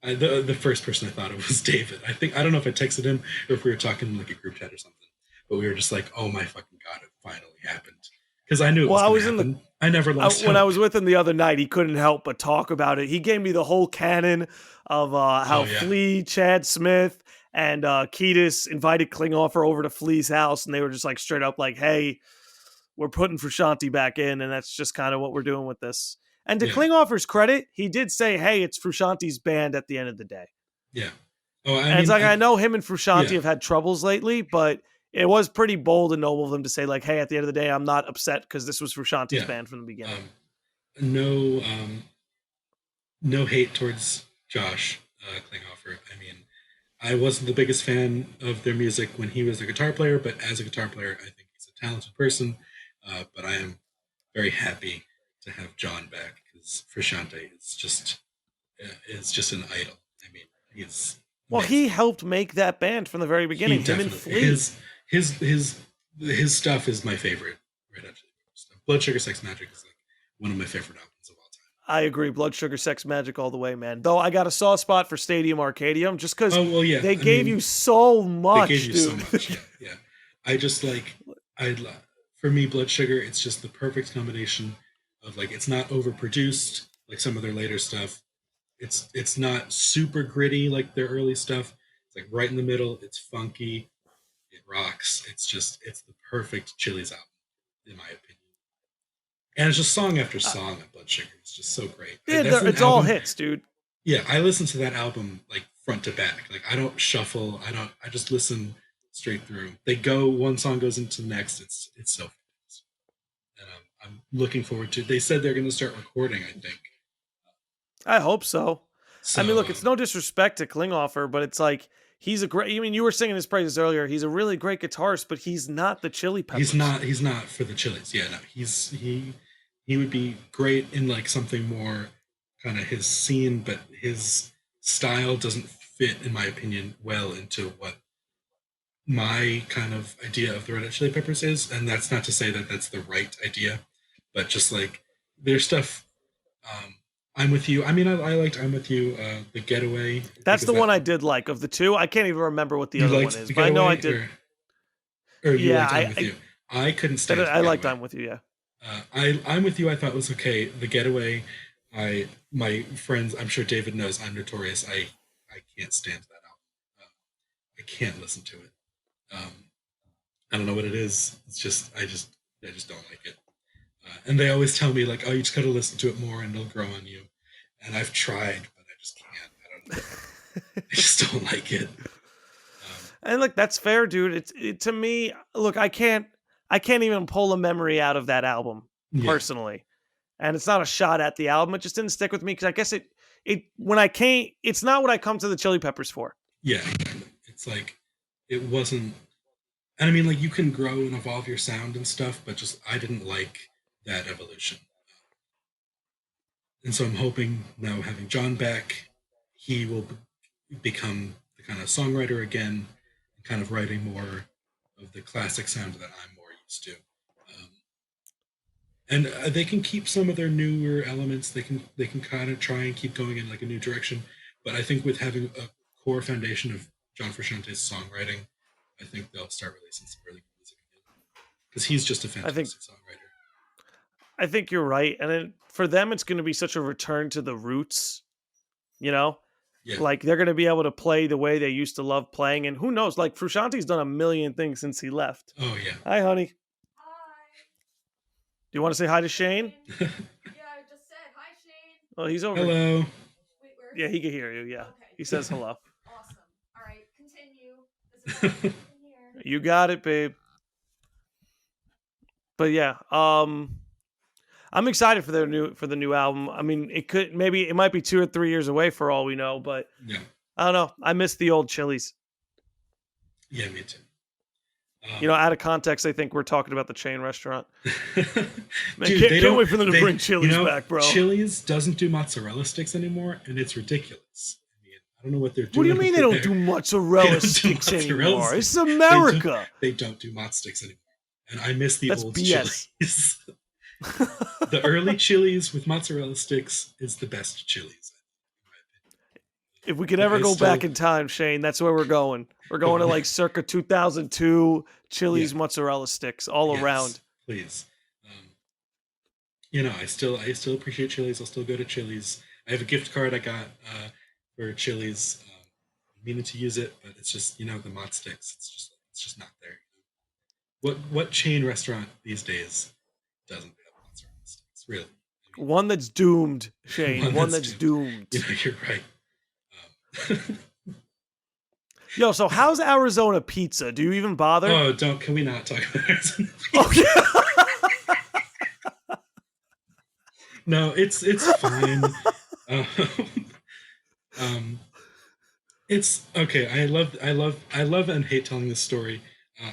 the first person I thought of was David. I don't know if I texted him or if we were talking in like a group chat or something, but we were just like, "Oh my fucking God, it finally happened!" Because I knew it Well, was I going to was in the happen. I never lost when I hope. was with him the other night, he couldn't help but talk about it. He gave me the whole canon of Oh how yeah, Flea, Chad Smith, and Kiedis invited Klinghoffer over to Flea's house, and they were just like straight up like, "Hey, we're putting Frusciante back in, and that's just kind of what we're doing with this." And to yeah, Klinghoffer's credit, he did say, "Hey, it's Frusciante's band at the end of the day." yeah. Oh, I And it's mean, like I know him and Frusciante yeah, have had troubles lately, but it was pretty bold and noble of them to say like, "Hey, at the end of the day, I'm not upset because this was Frusciante's yeah. band from the beginning." Um, no, no hate towards Josh Klinghoffer. I mean, I wasn't the biggest fan of their music when he was a guitar player, but as a guitar player, I think he's a talented person. But I am very happy to have John back because Frusciante is just an idol. I mean, he's Well, amazing. he helped make that band from the very He beginning. Him and definitely Flea. his his stuff is my favorite. Right after stuff. Blood Sugar Sex Magic is like one of my favorite albums of all time. I agree. Blood Sugar Sex Magic all the way, man. Though I got a soft spot for Stadium Arcadium just because Oh well, yeah. they I gave mean, you so they gave much, you so dude. much. Yeah, yeah. I just like I for me, Blood Sugar. It's just the perfect combination of like it's not overproduced like some of their later stuff. It's not super gritty like their early stuff. It's like right in the middle. It's funky. It rocks. It's the perfect Chili's album in my opinion. And it's just song after Uh, song of Blood Sugar. It's just so great. yeah, That's an it's all album. hits, dude. Yeah, I listen to that album like front to back. Like I don't shuffle. I don't. I just listen straight through. They go one song goes into the next. It's so fantastic. And I'm looking forward to. They said they're going to start recording, I think. I hope so. So I mean, look, it's no disrespect to Klinghoffer, but it's like he's a great. I mean, you were singing his praises earlier. He's a really great guitarist, but he's not the Chili Peppers. he's not for the Chili's. Yeah, no, he would be great in like something more kind of his scene, but his style doesn't fit, in my opinion, well into what my kind of idea of the Red Hot Chili Peppers is. And that's not to say that that's the right idea, but just like their stuff. I'm with you. I mean, I liked I'm with you. The Getaway. That's the one I did like of the two. I can't even remember what the other one is, but I know I did. Or you liked I'm with you. I couldn't stand. I liked I'm with you. Yeah. I'm with you. I thought was okay. The Getaway. My friends. I'm sure David knows. I'm notorious. I can't stand that album. I can't listen to it. I don't know what it is. It's just I just don't like it. And they always tell me like, oh, you just got to listen to it more and it'll grow on you. And I've tried, but I just can't. I don't know. I just don't like it. And look, that's fair, dude. To me, look, I can't even pull a memory out of that album personally. And it's not a shot at the album. It just didn't stick with me because I guess it's not what I come to the Chili Peppers for. Yeah, exactly. It's like it wasn't. And I mean, like you can grow and evolve your sound and stuff, but just I didn't like that evolution. And so I'm hoping now having John back, he will become the kind of songwriter again, and kind of writing more of the classic sound that I'm more used to. And they can keep some of their newer elements. They can kind of try and keep going in like a new direction. But I think with having a core foundation of John Frusciante's songwriting, I think they'll start releasing some really good music again. Because he's just a fantastic songwriter. I think you're right. And for them, it's going to be such a return to the roots, you know? Yeah. Like, they're going to be able to play the way they used to love playing. And who knows? Like, Frusciante's done a million things since he left. Oh, yeah. Hi, honey. Hi. Do you want to say hi to Shane? Yeah, I just said hi, Shane. Well, he's over. Hello. Wait, where? Yeah, he can hear you. Yeah. Okay. He says hello. Awesome. All right, continue. This is what here. You got it, babe. But yeah, I'm excited for the new album. I mean, it might be 2 or 3 years away for all we know, but Yeah. I don't know. I miss the old Chili's. Yeah, me too. Out of context, I think we're talking about the chain restaurant. Man, Dude, can't wait for them to bring Chili's back, bro. Chili's doesn't do mozzarella sticks anymore, and it's ridiculous. I mean, I don't know what they're doing. What do you mean they don't do mozzarella sticks anymore? It's America. They don't do mozz sticks anymore. And I miss the That's old BS. Chili's. The early Chili's with mozzarella sticks is the best Chili's. If we could ever go back in time, Shane, that's where we're going. We're going to like circa 2002 Chili's mozzarella sticks all around. Please. I still appreciate Chili's. I'll still go to Chili's. I have a gift card I got for Chili's. I'm meaning to use it, but it's just the mozz sticks. It's just not there. What chain restaurant these days doesn't have mozzarella sticks? Really? One that's doomed, Shane. One that's doomed. You're right. Yo, so how's Arizona pizza? Do you even bother? Oh, can we not talk about Arizona pizza? Okay. No, it's fine. It's okay. I love and hate telling this story.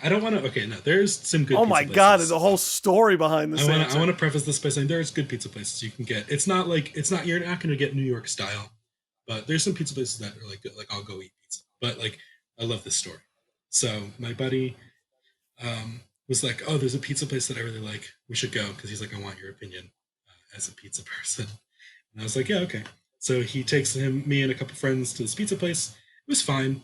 I don't want to. Okay, no, there's some good. Oh pizza my places. God, there's a whole story behind this. I want to preface this by saying there's good pizza places you can get. You're not going to get New York style, but there's some pizza places that are like good. Like I'll go eat pizza, but like I love this story. So my buddy was like, "Oh, there's a pizza place that I really like. We should go," because he's like, "I want your opinion as a pizza person." And I was like, "Yeah, okay." So he takes me and a couple friends to this pizza place. It was fine.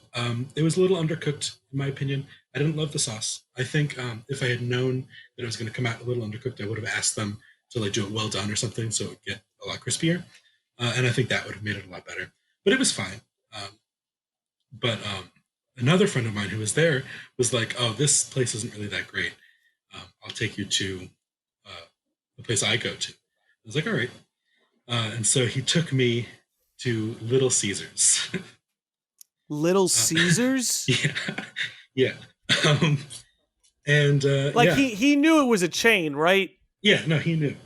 It was a little undercooked, in my opinion. I didn't love the sauce. I think if I had known that it was going to come out a little undercooked, I would have asked them to like do it well done or something so it would get a lot crispier. And I think that would have made it a lot better. But it was fine. But another friend of mine who was there was like, "Oh, this place isn't really that great. I'll take you to the place I go to." I was like, "All right." And so he took me to Little Caesars. Little Caesars? Yeah. And he knew it was a chain, right? Yeah, no, he knew.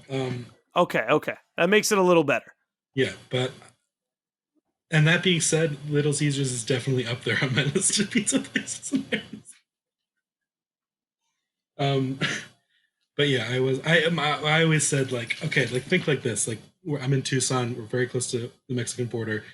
Okay. That makes it a little better. Yeah, but and that being said, Little Caesars is definitely up there on my list of pizza places in Paris. Um, but yeah, I always said like, okay, like think like this, like I'm in Tucson, we're very close to the Mexican border.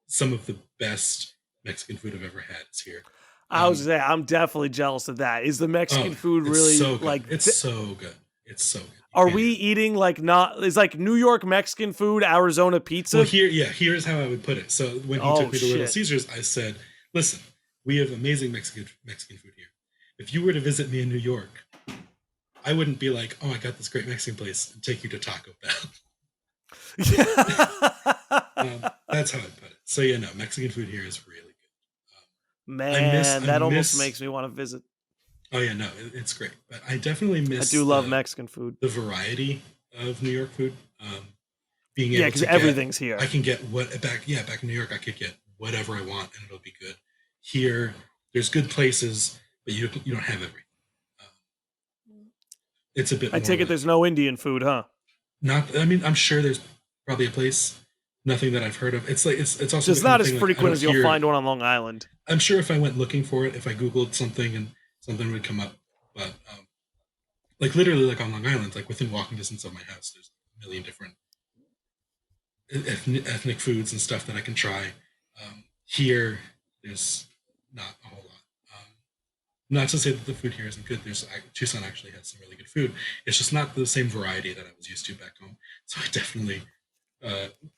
Some of the best Mexican food I've ever had is here. I was saying, I'm definitely jealous of that. Is the Mexican food it's really so good. like? It's so good. It's so good. Are we eating like not? Is like New York Mexican food, Arizona pizza? Well, here's how I would put it. So when he took me to Little shit. Caesars, I said, "Listen, we have amazing Mexican food here. If you were to visit me in New York, I wouldn't be like, oh, I got this great Mexican place and take you to Taco Bell." That's how I put it. So yeah, no, Mexican food here is really good. Man, that almost makes me want to visit. Oh yeah, no, it's great. But I definitely miss. I do love Mexican food. The variety of New York food. Being able because everything's here. I can get back in New York, I could get whatever I want and it'll be good. Here, there's good places, but you don't have everything. It's a bit. I take it there's no Indian food, huh? Not. I mean, I'm sure there's probably a place. Nothing that I've heard of. It's like it's also just not as frequent as you'll find one on Long Island. I'm sure if I went looking for it, if I Googled something and something would come up, but like literally like on Long Island, like within walking distance of my house, there's a million different ethnic foods and stuff that I can try. Here, there's not a whole lot. Not to say that the food here isn't good. Tucson actually has some really good food. It's just not the same variety that I was used to back home. So I definitely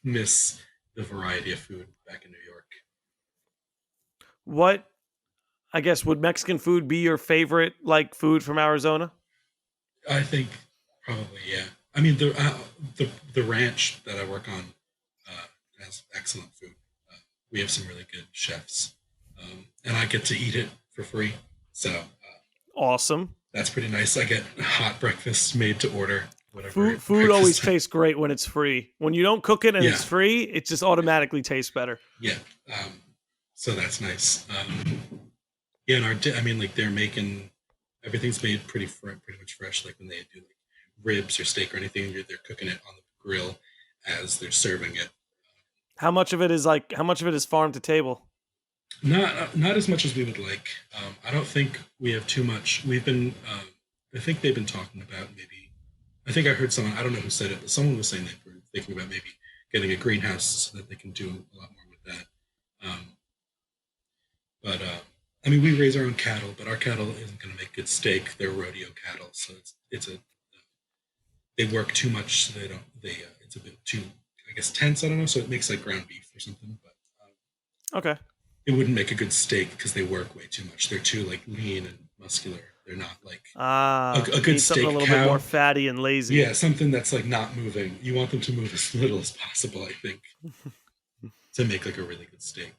miss the variety of food back in New York. What, I guess, would Mexican food be your favorite like food from Arizona? I think probably, yeah. I mean, the ranch that I work on has excellent food. We have some really good chefs, and I get to eat it for free. So awesome. That's pretty nice. I get hot breakfast made to order. Whatever. Food always tastes great when it's free. When you don't cook it and it's free, it just automatically tastes better. Yeah. So that's nice. Yeah, I mean, like they're making everything's made pretty much fresh. Like when they do like ribs or steak or anything, they're cooking it on the grill as they're serving it. How much of it is farm to table? Not as much as we would like. I don't think we have too much. We've been. I think they've been talking about maybe. I think I heard someone. I don't know who said it, but someone was saying they were thinking about maybe getting a greenhouse so that they can do a lot more with that. But I mean, we raise our own cattle, but our cattle isn't going to make good steak. They're rodeo cattle, so they work too much. So they don't. It's a bit too, I guess, tense. I don't know. So it makes like ground beef or something. But okay. It wouldn't make a good steak because they work way too much. They're too like lean and muscular. They're not like a good steak a little cow. bit more fatty and lazy. Yeah, something that's like not moving. You want them to move as little as possible, I think, to make like a really good steak.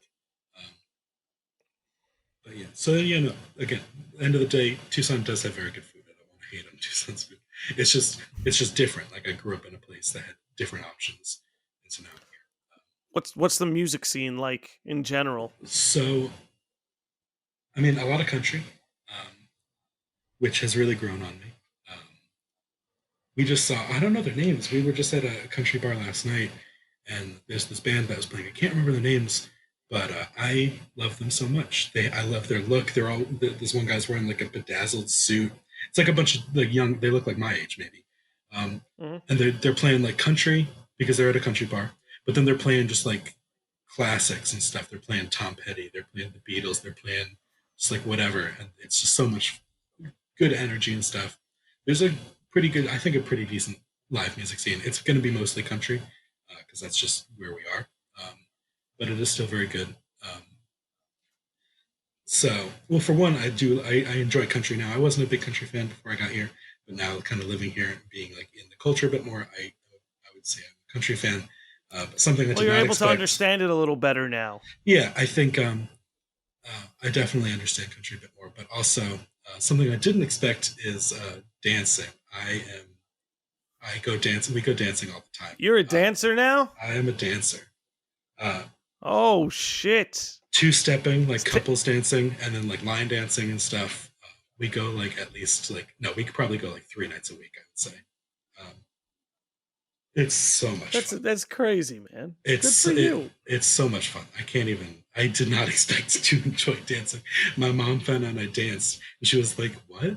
But yeah, so yeah, no. Again, end of the day, Tucson does have very good food. I don't want to hate on Tucson's food. It's just different. Like I grew up in a place that had different options, and so now I'm here. What's the music scene like in general? So, I mean, a lot of country, which has really grown on me. We just saw, I don't know their names. We were just at a country bar last night, and there's this band that was playing. I can't remember their names, but I love them so much. I love their look. They're all, this one guy's wearing like a bedazzled suit. It's like a bunch of like young, they look like my age maybe. And they're playing like country because they're at a country bar. But then they're playing just like classics and stuff. They're playing Tom Petty. They're playing the Beatles. They're playing just like whatever. And it's just so much good energy and stuff. There's a pretty decent live music scene. It's going to be mostly country because that's just where we are. But it is still very good. Well, for one, I enjoy country now. I wasn't a big country fan before I got here, but now kind of living here and being like in the culture a bit more, I would say I'm a country fan. But something that you're able to understand it a little better now. Yeah, I think I definitely understand country a bit more, but also something I didn't expect is dancing. We go dancing all the time. You're a dancer now? I am a dancer. Oh shit! Two-stepping, like couples dancing, and then like line dancing and stuff. We go like at least like we could probably go like 3 nights a week, I would say. Um, it's so much fun. That's crazy, man. It's Good for you. it's so much fun. I can't even. I did not expect to enjoy dancing. My mom found out I danced, and she was like, "What?"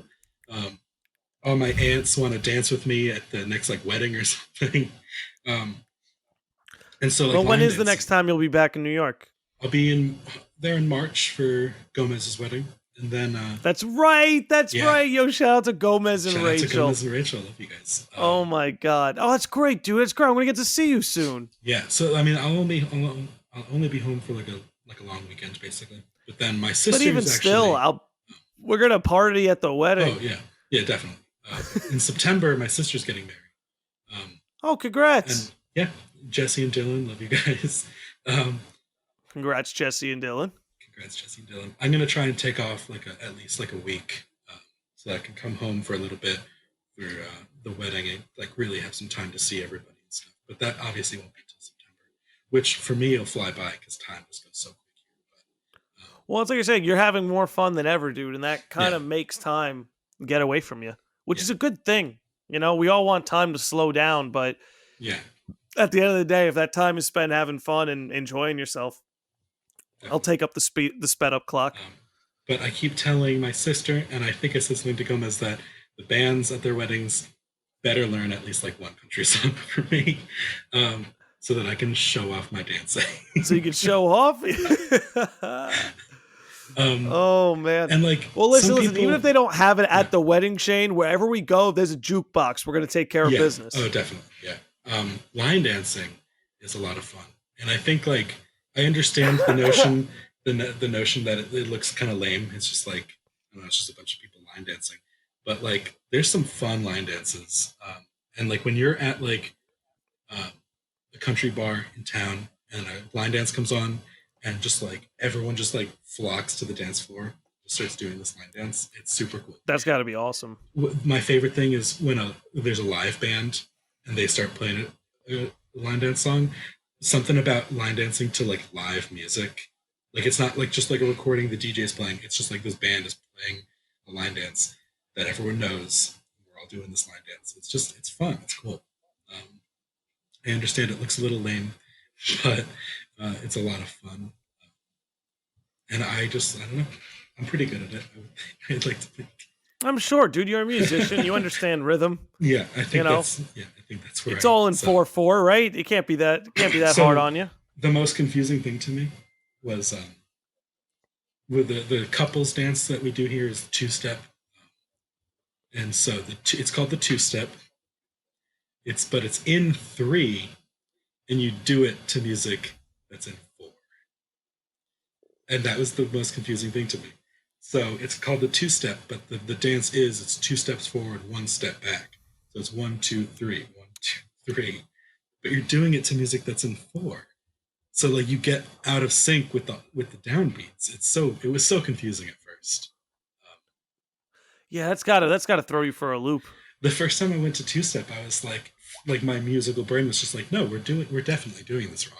All my aunts want to dance with me at the next like wedding or something. Um, and so like, Well, when line is the dancing, next time you'll be back in New York? I'll be in there in March for Gomez's wedding, and then That's right. That's Yeah. right. Yo, shout out to Gomez and shout out to Rachel. Gomez and Rachel. I love you guys. Oh my God. Oh, that's great, dude. That's great. I'm gonna get to see you soon. Yeah. So I mean, I'll only be home for like a long weekend basically. But then my sister's But even actually. still, we're gonna party at the wedding. Oh yeah, definitely. In September, my sister's getting married. Oh, congrats. And yeah, Jesse and Dylan, love you guys. Congrats, Jesse and Dylan. Congrats, Jesse and Dylan. I'm gonna try and take off at least like a week, so that I can come home for a little bit for the wedding and like really have some time to see everybody and stuff. But that obviously won't be till September, which for me will fly by because time just goes so quick here. Well, it's like you're saying, you're having more fun than ever, dude, and that kind of makes time get away from you, which is a good thing. You know, we all want time to slow down, but Yeah, at the end of the day, if that time is spent having fun and enjoying yourself, I'll definitely. take up the sped up clock. But I keep telling my sister, and I think I said something to Gomez, that the bands at their weddings better learn at least like one country song for me, so that I can show off my dancing. So you can show off. Oh man. And like, Well, listen, some listen. people- Even if they don't have it at the wedding, Shane, wherever we go, there's a jukebox. We're gonna take care of Yeah. business. Oh, definitely. Yeah. Line dancing is a lot of fun, and I think like I understand the notion, the notion that it looks kind of lame. It's just like, I don't know, it's just a bunch of people line dancing, but like there's some fun line dances, and like when you're at like a country bar in town and a line dance comes on, and just like everyone just like flocks to the dance floor, starts doing this line dance. It's super cool. That's got to be awesome. My favorite thing is when there's a live band and they start playing a line dance song. Something about line dancing to like live music, like it's not like just like a recording the DJ is playing. It's just like this band is playing a line dance that everyone knows. We're all doing this line dance. It's fun. It's cool. I understand it looks a little lame, but it's a lot of fun. And I don't know. I'm pretty good at it. I'd like to think. I'm sure, dude. You're a musician. You understand rhythm. Yeah, I think know, I think that's where It's all in 4/4, right? It can't be that So- hard on you. The most confusing thing to me was with the couples dance that we do here is two-step, and so it's called the two-step. But it's in 3, and you do it to music that's in 4, and that was the most confusing thing to me. So it's called the two-step, but the dance it's 2 steps forward, 1 step back. So it's 1, 2, 3, 1, 2, 3. But you're doing it to music that's in 4. So like you get out of sync with the downbeats. It was so confusing at first. Yeah, that's gotta throw you for a loop. The first time I went to two-step, I was like my musical brain was just like, no, we're definitely doing this wrong.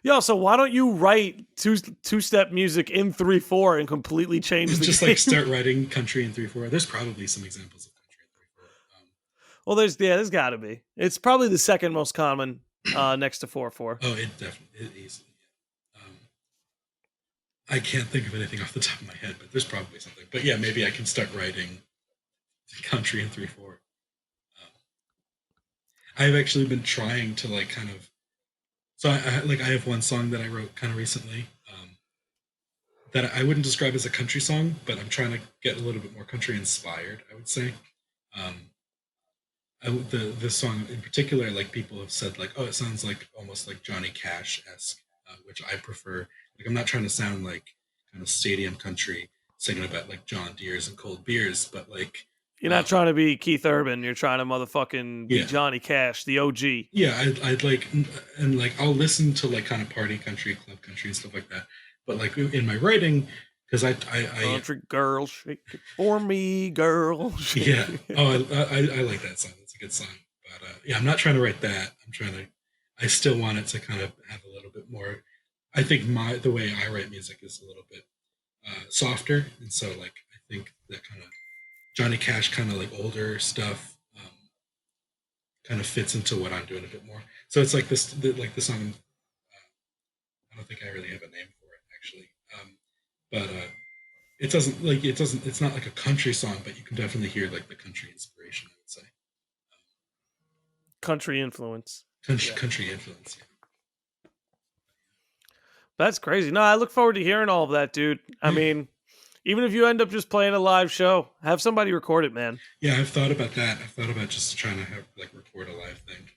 Yo, so why don't you write two-step music in 3/4 and completely change the Just game? like start writing country in 3/4. There's probably some examples of country in 3/4. Well, there's got to be. It's probably the second most common next to 4/4. Oh, it definitely it easily. Yeah. I can't think of anything off the top of my head, but there's probably something. But yeah, maybe I can start writing country in 3/4. I've actually been trying to like kind of. So I have one song that I wrote kind of recently that I wouldn't describe as a country song, but I'm trying to get a little bit more country inspired, I would say. The song in particular, like people have said, like, oh, it sounds like almost like Johnny Cash-esque, which I prefer. Like, I'm not trying to sound like kind of stadium country singing about like John Deere's and cold beers, but like You're not trying to be Keith Urban. You're trying to motherfucking be Yeah. Johnny Cash, the OG. yeah, I'd like, and like I'll listen to like kind of party country, club country, and stuff like that. But like in my writing, because I Country girl, shake it for me, girl. shake yeah, it. oh, I like that song. It's a good song. But yeah, I'm not trying to write that. I still want it to kind of have a little bit more. I think the way I write music is a little bit softer, and so like I think that kind of Johnny Cash kind of like older stuff kind of fits into what I'm doing a bit more. So it's like like the song. I don't think I really have a name for it actually, but it doesn't. It's not like a country song, but you can definitely hear like the country inspiration. I would say Country influence. country influence. Yeah. That's crazy. No, I look forward to hearing all of that, dude. I mean, even if you end up just playing a live show, have somebody record it, man. Yeah, I've thought about that. I've thought about just trying to have like record a live thing.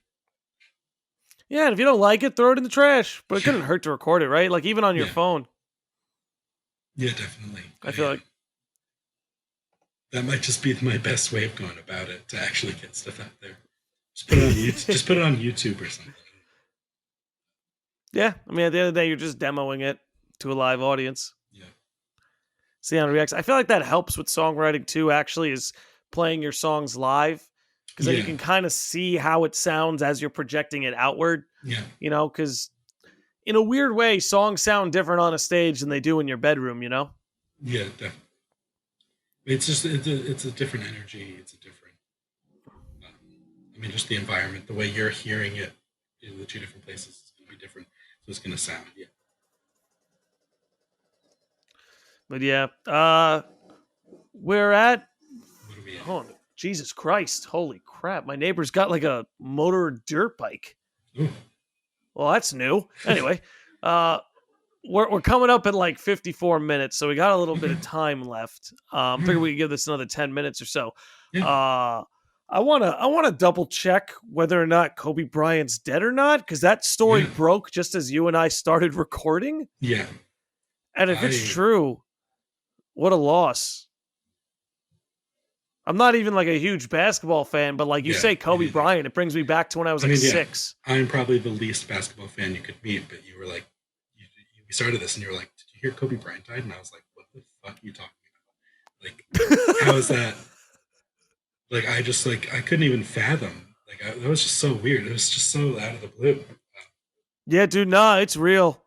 Yeah, and if you don't like it, throw it in the trash. But it couldn't hurt to record it, right? Like even on your phone. Yeah, definitely. I feel like that might just be my best way of going about it to actually get stuff out there. Just put it on YouTube. Just put it on YouTube or something. Yeah, I mean, at the end of the day, you're just demoing it to a live audience. Yeah. See how it reacts. I feel like that helps with songwriting too. Actually, is playing your songs live because then you can kind of see how it sounds as you're projecting it outward. Yeah. You know, because in a weird way, songs sound different on a stage than they do in your bedroom. You know. Yeah, definitely. It's just it's a different energy. It's a different. I mean, just the environment, the way you're hearing it in the two different places is going to be different. So it's going to sound, yeah. But yeah, we're at. What are we at? Oh, Jesus Christ! Holy crap! My neighbor's got like a motor dirt bike. Ooh. Well, that's new. Anyway, we're coming up at like 54 minutes, so we got a little bit of time left. Figure we can give this another 10 minutes or so. Yeah. I wanna double check whether or not Kobe Bryant's dead or not, because that story broke just as you and I started recording. Yeah. And if it's true, what a loss. I'm not even like a huge basketball fan, but like you say Kobe Bryant, it brings me back to when I was like 6. I'm probably the least basketball fan you could meet, but you were like, you started this and you were like, did you hear Kobe Bryant died? And I was like, what the fuck are you talking about? Like, how is that? Like, I just like, I couldn't even fathom. Like, that was just so weird. It was just so out of the blue. Yeah, dude, nah, it's real.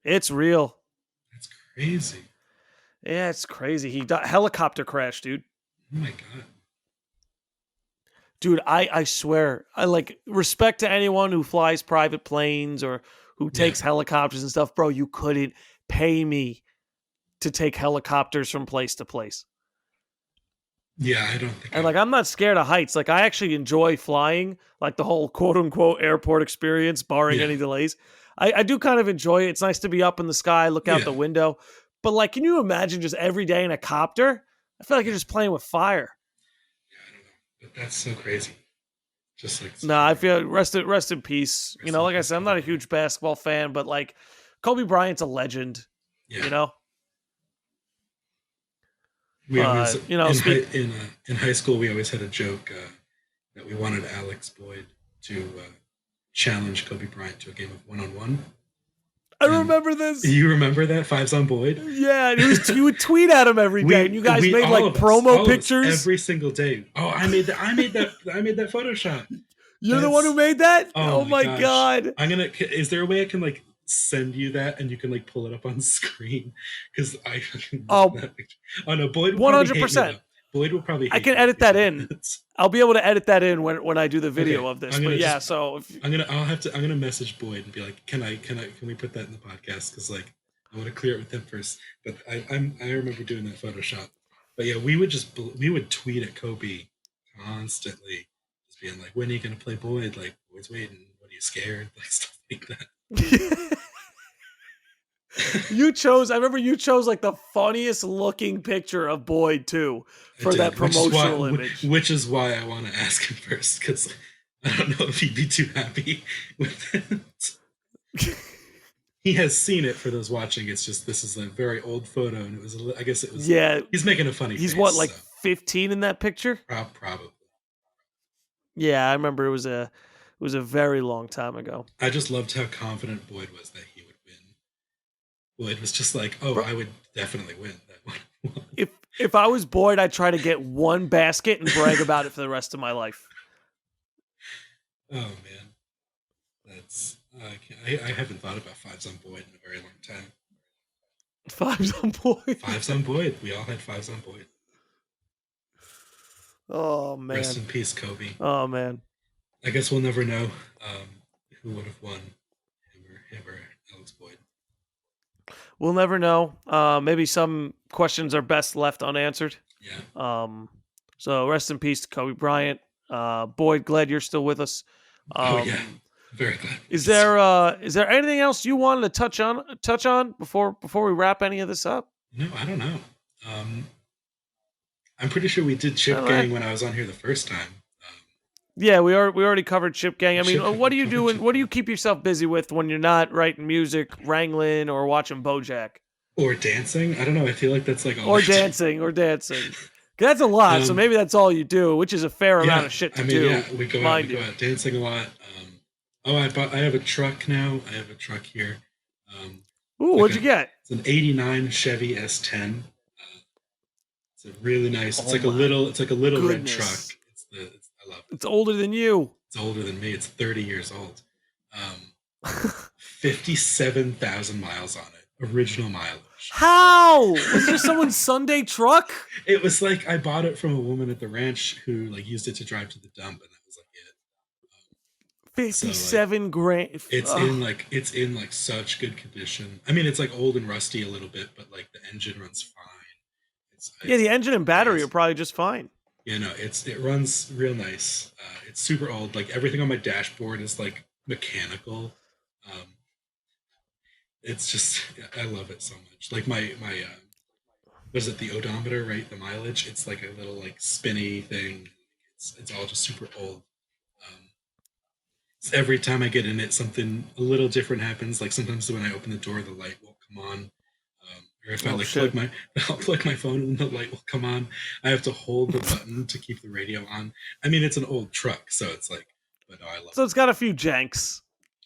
It's real. That's crazy. Yeah, it's crazy. He died, helicopter crash, dude. Oh my God. Dude, I swear, I like respect to anyone who flies private planes or who takes helicopters and stuff. Bro, you couldn't pay me to take helicopters from place to place. Yeah, I don't think. And like, I'm not scared of heights. Like, I actually enjoy flying, like the whole quote unquote airport experience, barring any delays. I do kind of enjoy it. It's nice to be up in the sky, look out the window. But like, can you imagine just every day in a copter? I feel like you're just playing with fire. Yeah, I don't know. But that's so crazy. Just like I feel rest in peace. You know, like I said, I'm not a huge basketball fan, but like Kobe Bryant's a legend. Yeah. You know? We always, in high school, we always had a joke that we wanted Alex Boyd to challenge Kobe Bryant to a game of one-on-one. I remember this. You remember that? Fives on Boyd? Yeah, and you would tweet at him every day, and you guys made like promo pictures every single day. Oh, I made that Photoshop. You're the one who made that? Oh my God. Is there a way I can like send you that and you can like pull it up on screen? Because I no, Boyd 100%. Boyd will probably I can edit that in. I'll be able to edit that in when I do the video of this. But yeah, so I'm gonna message Boyd and be like, can we put that in the podcast? Because like I want to clear it with him first. But I remember doing that Photoshop. But yeah, we would tweet at Kobe constantly, just being like, when are you gonna play Boyd? Like, Boyd's waiting. What are you scared? Like stuff like that. I remember you chose like the funniest looking picture of Boyd too for that promotional image. Which is why I want to ask him first, because I don't know if he'd be too happy with it. He has seen it for those watching. It's just, this is a very old photo, and I guess it was. Yeah, he's making a funny. He's face, what, like 15 in that picture? Probably. Yeah, I remember it was a very long time ago. I just loved how confident Boyd was that he would win. Boyd was just like, "Oh, I would definitely win that one." If I was Boyd, I'd try to get one basket and brag about it for the rest of my life. Oh man, that's I haven't thought about fives on Boyd in a very long time. Fives on Boyd. Fives on Boyd. We all had fives on Boyd. Oh man. Rest in peace, Kobe. Oh man. I guess we'll never know who would have won, him or Alex Boyd. We'll never know. Maybe some questions are best left unanswered. Yeah. So rest in peace to Kobe Bryant. Boyd, glad you're still with us. Oh yeah, very glad. Is there anything else you wanted to touch on before we wrap any of this up? No, I don't know. I'm pretty sure we did Chip Gang when I was on here the first time. Yeah, we already covered Chip Gang. I mean, Chip what do you do? What do you keep yourself busy with when you're not writing music, wrangling, or watching Bojack? Or dancing? I don't know. I feel like that's like all. Or dancing. 'Cause that's a lot. So maybe that's all you do, which is a fair amount of shit to do. Yeah, we go out dancing a lot. I have a truck now. I have a truck here. What'd you get? It's an '89 Chevy S10. It's a really nice. It's like a little red truck. I love it. It's older than you. It's older than me. It's 30 years old. 57,000 miles on it. Original mileage. How? Was this someone's Sunday truck? It was like I bought it from a woman at the ranch who like used it to drive to the dump, and that was like it. 57 grand. It's in like such good condition. I mean, it's like old and rusty a little bit, but like the engine runs fine. The engine and battery are probably just fine. Yeah, no, it runs real nice. It's super old. Like everything on my dashboard is like mechanical. It's just I love it so much. Like my was it the odometer, right? The mileage. It's like a little like spinny thing. It's all just super old. So every time I get in it, something a little different happens. Like sometimes when I open the door, the light won't come on. Or if I'll plug my phone and the light will come on. I have to hold the button to keep the radio on. I mean, it's an old truck, so it's like, but no, I love it. So it's got a few janks.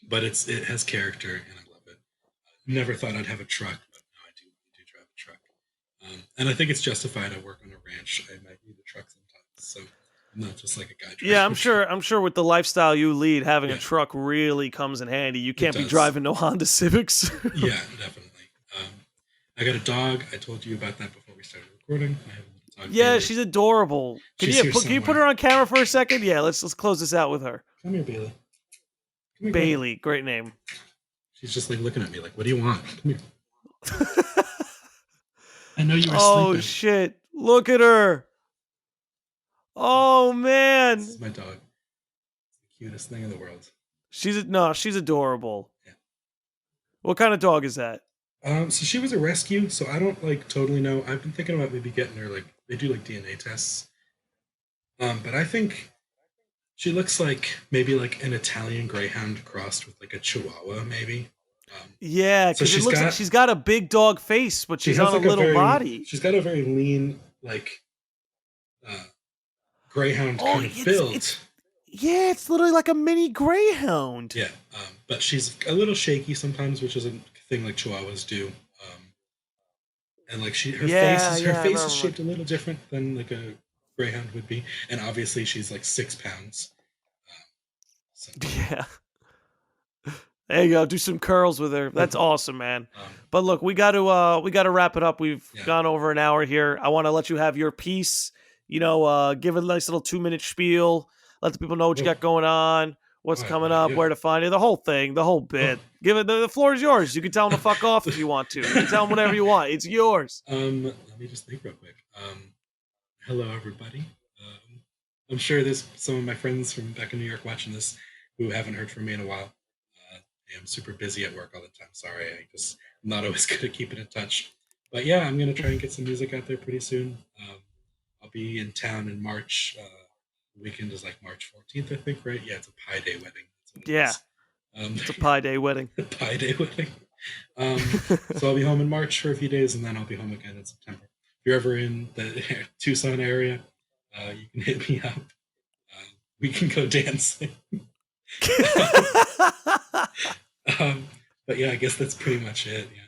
But it has character, and I love it. Never thought I'd have a truck, but no, I do drive a truck. And I think it's justified. I work on a ranch. I might need a truck sometimes, so I'm not just like a guy driving. Yeah, I'm sure with the lifestyle you lead, having a truck really comes in handy. You can't be driving no Honda Civics. Yeah, definitely. I got a dog. I told you about that before we started recording. I have a dog. Yeah, she's adorable. Can you put her on camera for a second? Yeah, let's close this out with her. Come here, Bailey. Bailey, great name. She's just like looking at me like, what do you want? Come here. I know you were sleeping. Oh shit. Look at her. Oh man. This is my dog. It's the cutest thing in the world. She's adorable. Yeah. What kind of dog is that? So she was a rescue, so I don't like totally know. I've been thinking about maybe getting her like they do like DNA tests. But I think she looks like maybe like an Italian Greyhound crossed with like a Chihuahua, maybe. Yeah, because it looks like she's got a big dog face, but she's on a little body. She's got a very lean, like Greyhound kind of build. Yeah, it's literally like a mini Greyhound. Yeah, but she's a little shaky sometimes, which is a thing like Chihuahuas do. And like her face is shaped a little different than like a Greyhound would be, and obviously she's like 6 pounds. Yeah. There you go. Do some curls with her. That's awesome, man. But look, we got to wrap it up. We've gone over an hour here. I want to let you have your piece. Give a nice little 2-minute spiel. Let the people know what you got going on, what's coming up, where to find you, the whole thing, the whole bit. Give it. The floor is yours. You can tell them to fuck off if you want to. You can tell them whatever you want. It's yours. Let me just think real quick. Hello, everybody. I'm sure there's some of my friends from back in New York watching this who haven't heard from me in a while. I'm super busy at work all the time. Sorry, I'm not always good at keeping in touch. But yeah, I'm gonna try and get some music out there pretty soon. I'll be in town in March. The weekend is like March 14th, I think, right? Yeah, it's a Pi Day wedding. Yeah, it's a Pi Day wedding. Pi Day wedding. So I'll be home in March for a few days, and then I'll be home again in September. If you're ever in the Tucson area, you can hit me up. We can go dancing. But yeah, I guess that's pretty much it. Yeah.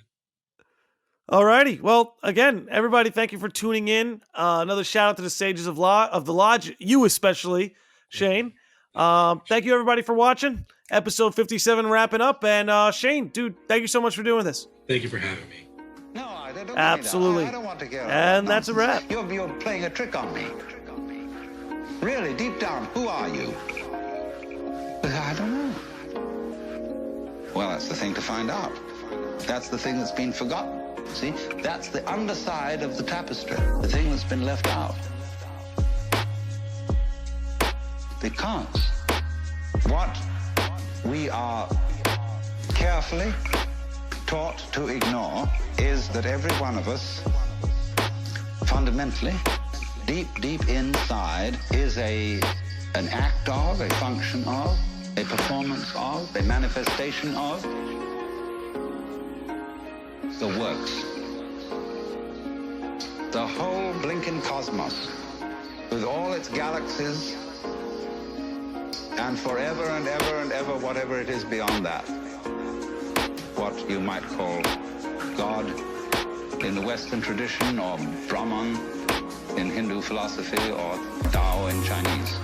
Alrighty. Well, again, everybody, thank you for tuning in. Another shout out to the Sages of the Lodge, you especially, Shane. Thank you, everybody, for watching. Episode 57 wrapping up. And Shane, dude, thank you so much for doing this. Thank you for having me. No, I don't. Absolutely. I don't want to get. And that's a wrap. You're playing a trick on me. Really, deep down, who are you? I don't know. Well, that's the thing to find out. That's the thing that's been forgotten. See, that's the underside of the tapestry, the thing that's been left out. Because what we are carefully taught to ignore is that every one of us, fundamentally, deep inside, is an act of, a function of, a performance of, a manifestation of the works. The whole blinking cosmos, with all its galaxies, and forever and ever and ever, whatever it is beyond that. What you might call God in the Western tradition, or Brahman in Hindu philosophy, or Tao in Chinese.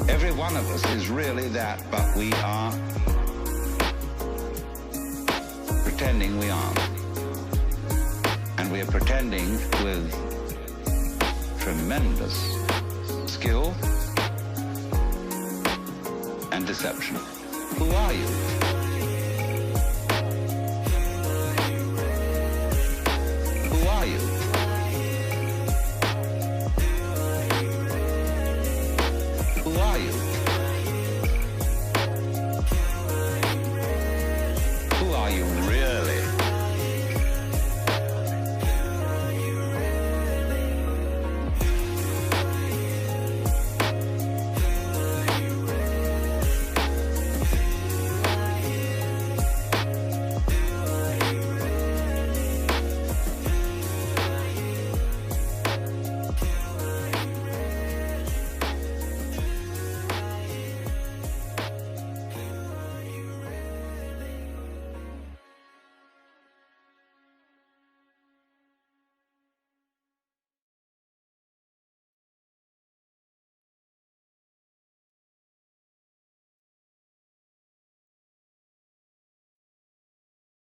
Every one of us is really that, but we are pretending we aren't. And we are pretending with tremendous skill and deception. Who are you?